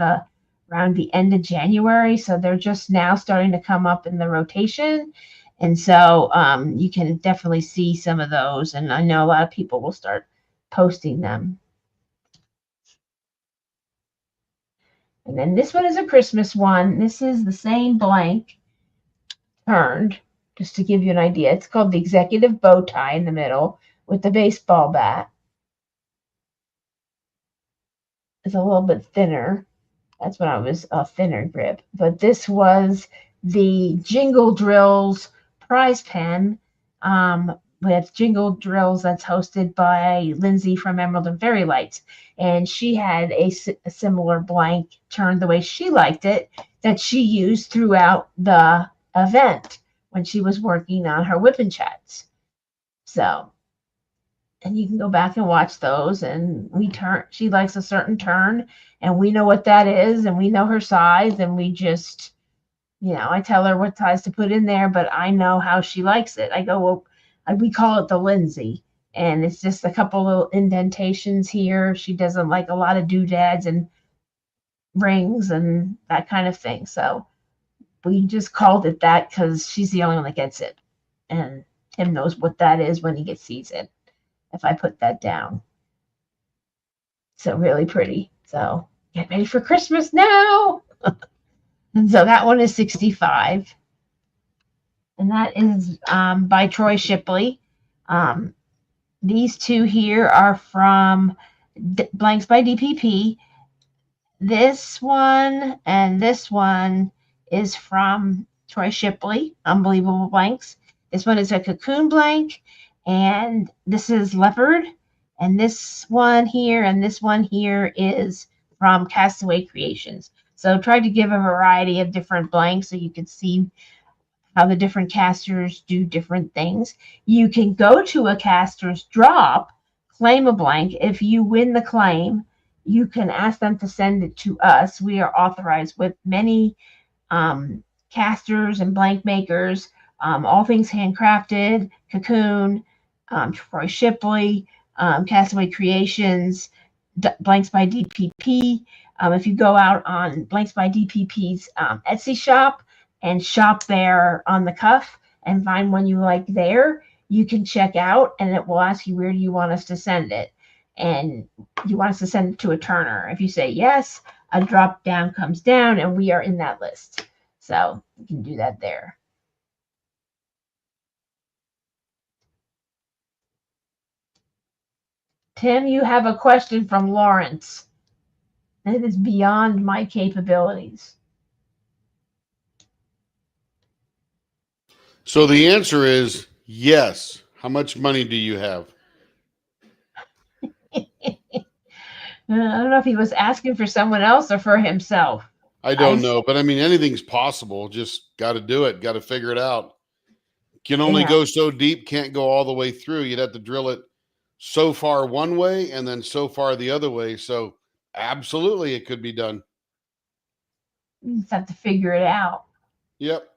around the end of January. So they're just now starting to come up in the rotation. And so you can definitely see some of those. And I know a lot of people will start posting them. And then this one is a Christmas one. This is the same blank turned, just to give you an idea. It's called the executive bow tie in the middle with the baseball bat. It's a little bit thinner. That's when I was a thinner grip. But this was the Jingle Drills prize pen with Jingle Drills that's hosted by Lindsay from Emerald and Fairy Lights. And she had a similar blank turned the way she liked it that she used throughout the event when she was working on her whip and chats. So, and you can go back and watch those. And she likes a certain turn, and we know what that is, and we know her size, and we just, I tell her what size to put in there, but I know how she likes it. I go, well, we call it the Lindsay, and it's just a couple little indentations here. She doesn't like a lot of doodads and rings and that kind of thing. So we just called it that because she's the only one that gets it. And Tim knows what that is when he sees it, if I put that down. So really pretty. So get ready for Christmas now. And so that one is 65. And that is by Troy Shipley. These two here are from Blanks by DPP. This one and this one is from Troy Shipley, Unbelievable Blanks. This one is a cocoon blank, and this is Leopard. And this one here and this one here is from Castaway Creations. So try to give a variety of different blanks so you can see how the different casters do different things. You can go to a caster's drop, claim a blank. If you win the claim, you can ask them to send it to us. We are authorized with many casters and blank makers, all things handcrafted, Cocoon, Troy Shipley, Castaway Creations, Blanks by DPP. If you go out on Blanks by DPP's Etsy shop and shop there on the cuff and find one you like there, you can check out, and it will ask you where do you want us to send it. And you want us to send it to a turner. If you say yes, a drop down comes down and we are in that list. So you can do that there. Tim, you have a question from Lawrence. It is beyond my capabilities. So the answer is yes. How much money do you have? I don't know if he was asking for someone else or for himself. I don't know, but I mean, anything's possible. Just got to do it. Got to figure it out. Can only go so deep, can't go all the way through. You'd have to drill it so far one way and then so far the other way. So absolutely, it could be done. You just have to figure it out. Yep.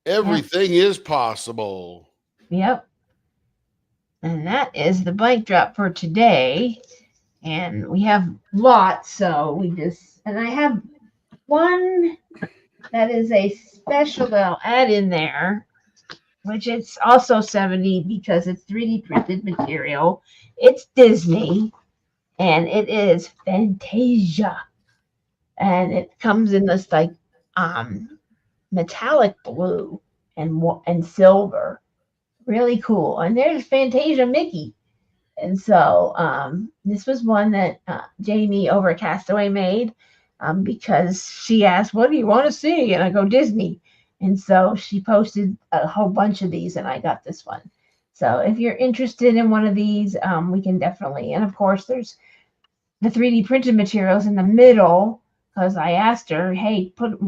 Everything is possible. Yep. And that is the blank drop for today. And we have lots, so and I have one that is a special that I'll add in there, which it's also 70 because it's 3D printed material. It's Disney, and it is Fantasia. And it comes in this like metallic blue and silver. Really cool. And there's Fantasia Mickey. And so this was one that Jamie over at Castaway made because she asked, what do you want to see? And I go, Disney. And so she posted a whole bunch of these, and I got this one. So if you're interested in one of these, we can definitely. And of course, there's the 3D printed materials in the middle because I asked her, hey, put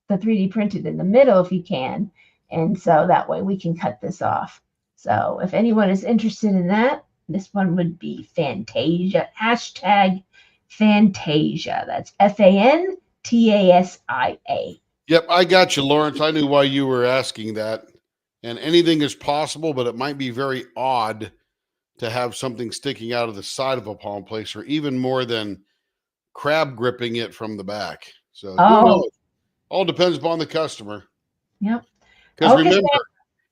the 3D printed in the middle if you can. And so that way we can cut this off. So if anyone is interested in that, this one would be Fantasia, hashtag Fantasia. That's Fantasia. Yep, I got you, Lawrence. I knew why you were asking that. And anything is possible, but it might be very odd to have something sticking out of the side of a palm placer, even more than crab gripping it from the back. So who Oh, knows? All depends upon the customer. yep. Because Okay, remember,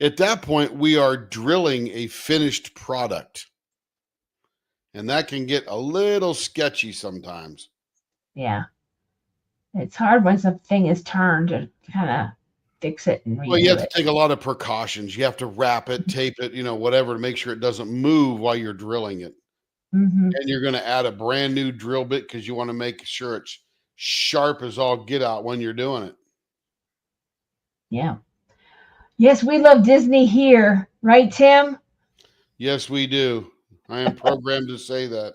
at that point, we are drilling a finished product. And that can get a little sketchy sometimes. yeah. It's hard when something is turned to kind of fix it and Well, you redo have to it. take a lot of precautions. You have to wrap it, tape it, whatever, to make sure it doesn't move while you're drilling it. Mm-hmm. And you're going to add a brand new drill bit because you want to make sure it's sharp as all get out when you're doing it. Yeah. Yes, we love Disney here, right, Tim? Yes, we do. I am programmed to say that.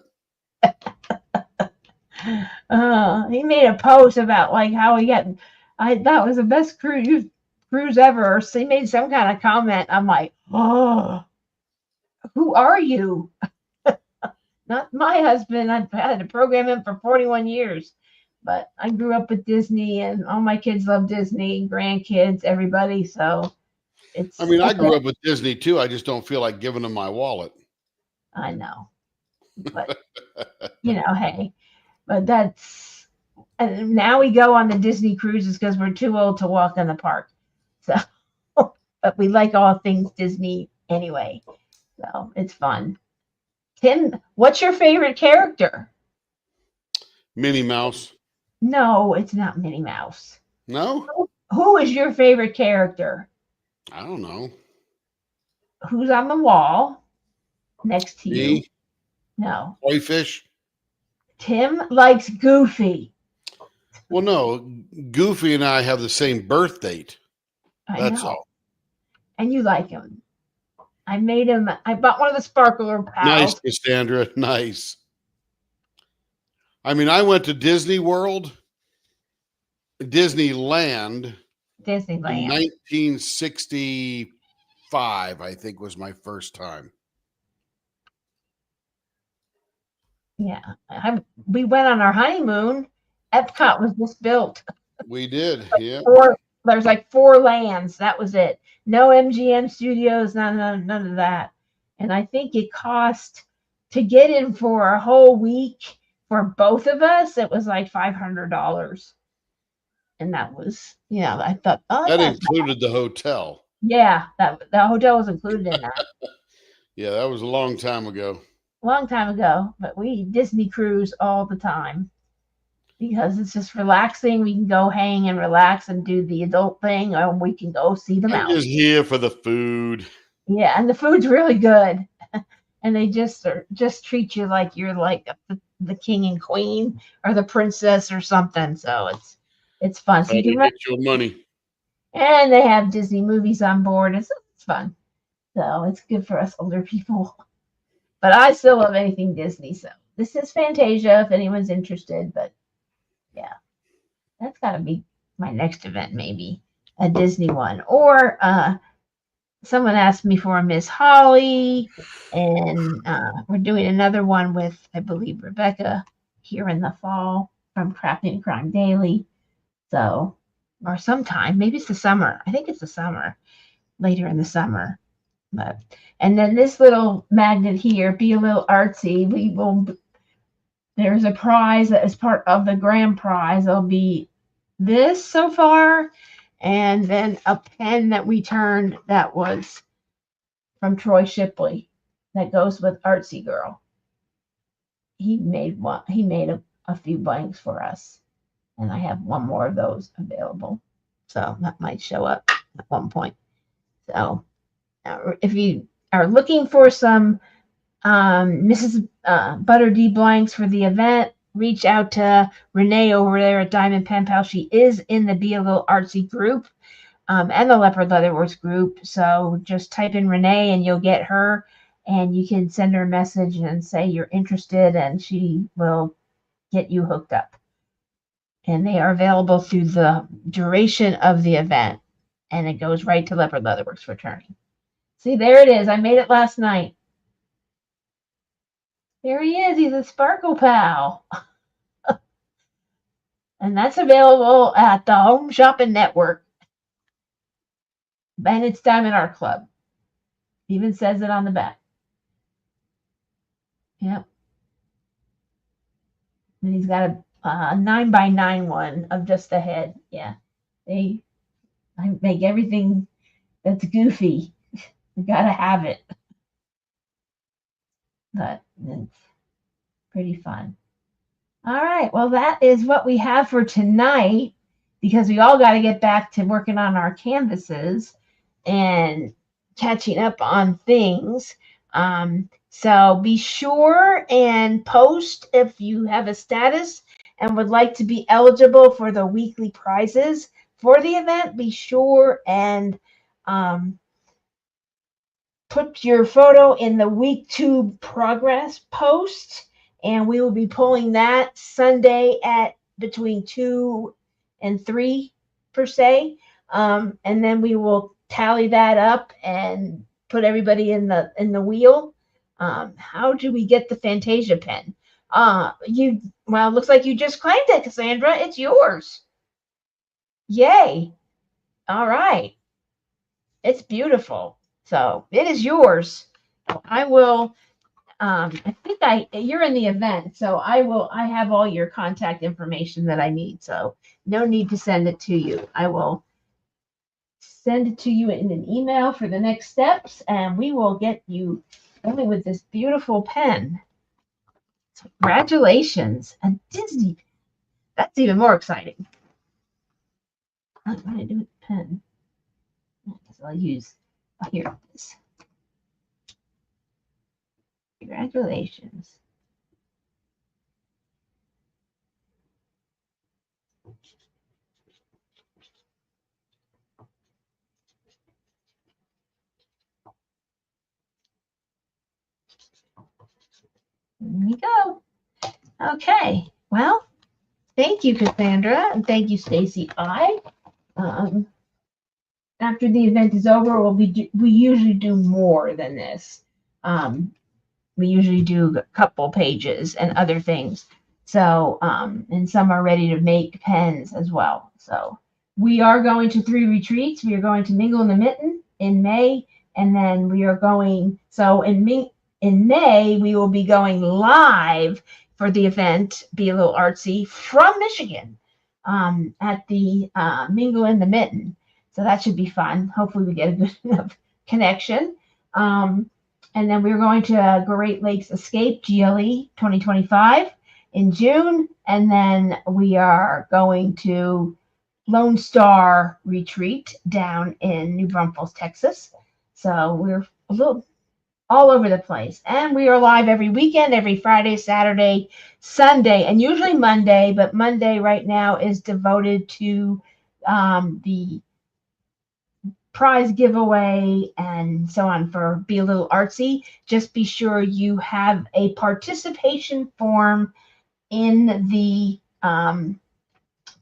He made a post about like how he got. I thought it was the best cruise ever. Or he made some kind of comment. I'm like, oh, who are you? Not my husband. I've had to program him for 41 years. But I grew up with Disney, and all my kids love Disney, grandkids, everybody. So I it's, mean, I grew up with Disney too. I just don't feel like giving them my wallet. I know, but hey, but that's, and now we go on the Disney cruises because we're too old to walk in the park. So, but we like all things Disney anyway. So it's fun. Tim, what's your favorite character? Minnie Mouse. No, it's not Minnie Mouse. No? Who is your favorite character? I don't know. Who's on the wall next to you? Me? No. Koi fish? Tim likes Goofy. Well, no. Goofy and I have the same birth date. That's all. And you like him. I bought one of the Sparkler Nice, pals. Cassandra. Nice. I mean, I went to Disneyland in Disneyland. 1965, I think was my first time. Yeah. We went on our honeymoon. Epcot was just built. We did, yeah. There's like 4 lands. That was it. No MGM studios, none of that. And I think it cost to get in for a whole week for both of us, it was like $500. And that was, I thought, oh, that included the hotel. Yeah, the hotel was included in that. Yeah, that was a long time ago. Long time ago, but we Disney cruise all the time because it's just relaxing. We can go hang and relax and do the adult thing, or we can go see the mountains. I'm just here for the food. Yeah, and the food's really good, and they just treat you like you're like the king and queen or the princess or something. So it's fun. So you can get your money, and they have Disney movies on board. It's fun, so it's good for us older people. But I still love anything Disney, so this is Fantasia if anyone's interested. But yeah, that's got to be my next event, maybe a Disney one. Or someone asked me for a Miss Holly, and we're doing another one with, I believe, Rebecca here in the fall from Crafting and Crime Daily. So, or sometime, maybe it's the summer. I think it's the summer, later in the summer. But, and then this little magnet here, Be a Little Artsy, there's a prize that is part of the grand prize. There'll be this so far, and then a pen that we turned that was from Troy Shipley that goes with Artsy Girl. He made a few blanks for us, and I have one more of those available. So that might show up at one point. So if you are looking for some Mrs. Butter D blanks for the event, reach out to Renee over there at Diamond Pen Pal. She is in the Be a Little Artsy group and the Leopard Leatherworks group. So just type in Renee and you'll get her, and you can send her a message and say you're interested, and she will get you hooked up. And they are available through the duration of the event, and it goes right to Leopard Leatherworks for turning. See, there it is. I made it last night. There he is. He's a Sparkle Pal. And that's available at the Home Shopping Network. And it's Diamond Art Club. Even says it on the back. Yep. And he's got a 9x9 one of just the head. Yeah. I make everything that's goofy. You gotta have it. But it's pretty fun. All right. Well, that is what we have for tonight because we all got to get back to working on our canvases and catching up on things. So be sure and post if you have a status and would like to be eligible for the weekly prizes for the event. Be sure and put your photo in the week 2 progress post, and we will be pulling that Sunday at between 2 and 3 per se. And then we will tally that up and put everybody in the wheel. How do we get the Fantasia pen? Well, it looks like you just claimed it, Cassandra. It's yours. Yay. All right. It's beautiful. So it is yours. I will. I think you're in the event, so I have all your contact information that I need. So no need to send it to you. I will send it to you in an email for the next steps, and we will get you going with this beautiful pen. So congratulations, a Disney pen. That's even more exciting. What do I do with the pen? I guess I'll use. Here it is. Congratulations. There we go. Okay. Well, thank you, Cassandra, and thank you, Stacy. After the event is over, we usually do more than this. We usually do a couple pages and other things. So, and some are ready to make pens as well. So we are going to 3 retreats. We are going to Mingle in the Mitten in May, and then we are going. So in May we will be going live for the event. Be a Little Artsy from Michigan at the Mingle in the Mitten. So that should be fun. Hopefully we get a good enough connection. And then we're going to Great Lakes Escape, GLE 2025 in June. And then we are going to Lone Star Retreat down in New Braunfels, Texas. So we're a little all over the place. And we are live every weekend, every Friday, Saturday, Sunday, and usually Monday. But Monday right now is devoted to the prize giveaway and so on for Be a Little Artsy. Just be sure you have a participation form in the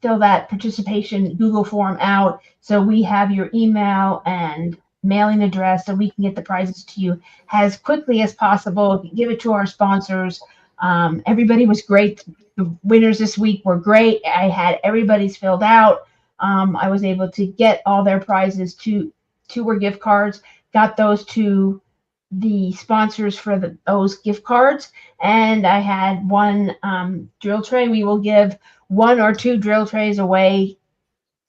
fill that participation Google form out so we have your email and mailing address so we can get the prizes to you as quickly as possible. Give it to our sponsors. Everybody was great. The winners this week were great. I had everybody's filled out. I was able to get all their prizes. Two were gift cards, got those to the sponsors for those gift cards. And I had one drill tray. We will give 1 or 2 drill trays away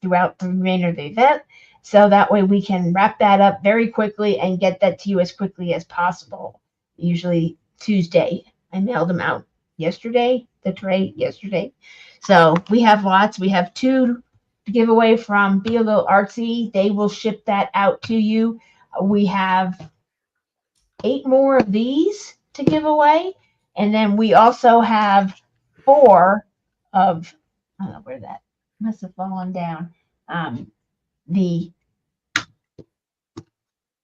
throughout the remainder of the event. So that way we can wrap that up very quickly and get that to you as quickly as possible. Usually Tuesday. I mailed them out yesterday, the tray yesterday. So we have lots. We have 2 to give away from Be a Little Artsy. They will ship that out to you. We have 8 more of these to give away. And then we also have 4 of, I don't know where that must have fallen down. The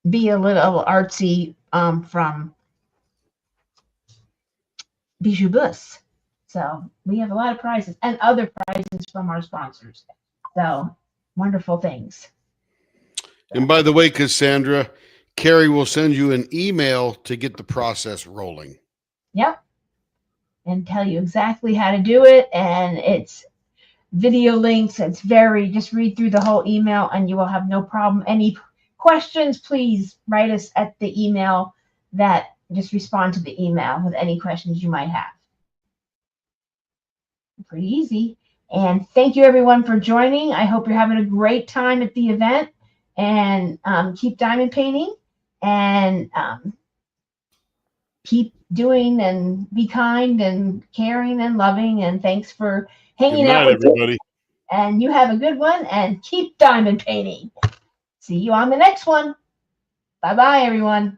Be a Little Artsy from Bijou Bus. So we have a lot of prizes and other prizes from our sponsors. So wonderful things. And by the way, Cassandra, Carrie will send you an email to get the process rolling. Yep. And tell you exactly how to do it. And it's video links. It's just read through the whole email and you will have no problem. Any questions, please write us at the email that just respond to the email with any questions you might have. Pretty easy. And thank you everyone for joining. I hope you're having a great time at the event, and keep diamond painting, and keep doing, and be kind and caring and loving. And thanks for hanging Good night, out with everybody. us. And you have a good one, and keep diamond painting. See you on the next one. Bye-bye, everyone.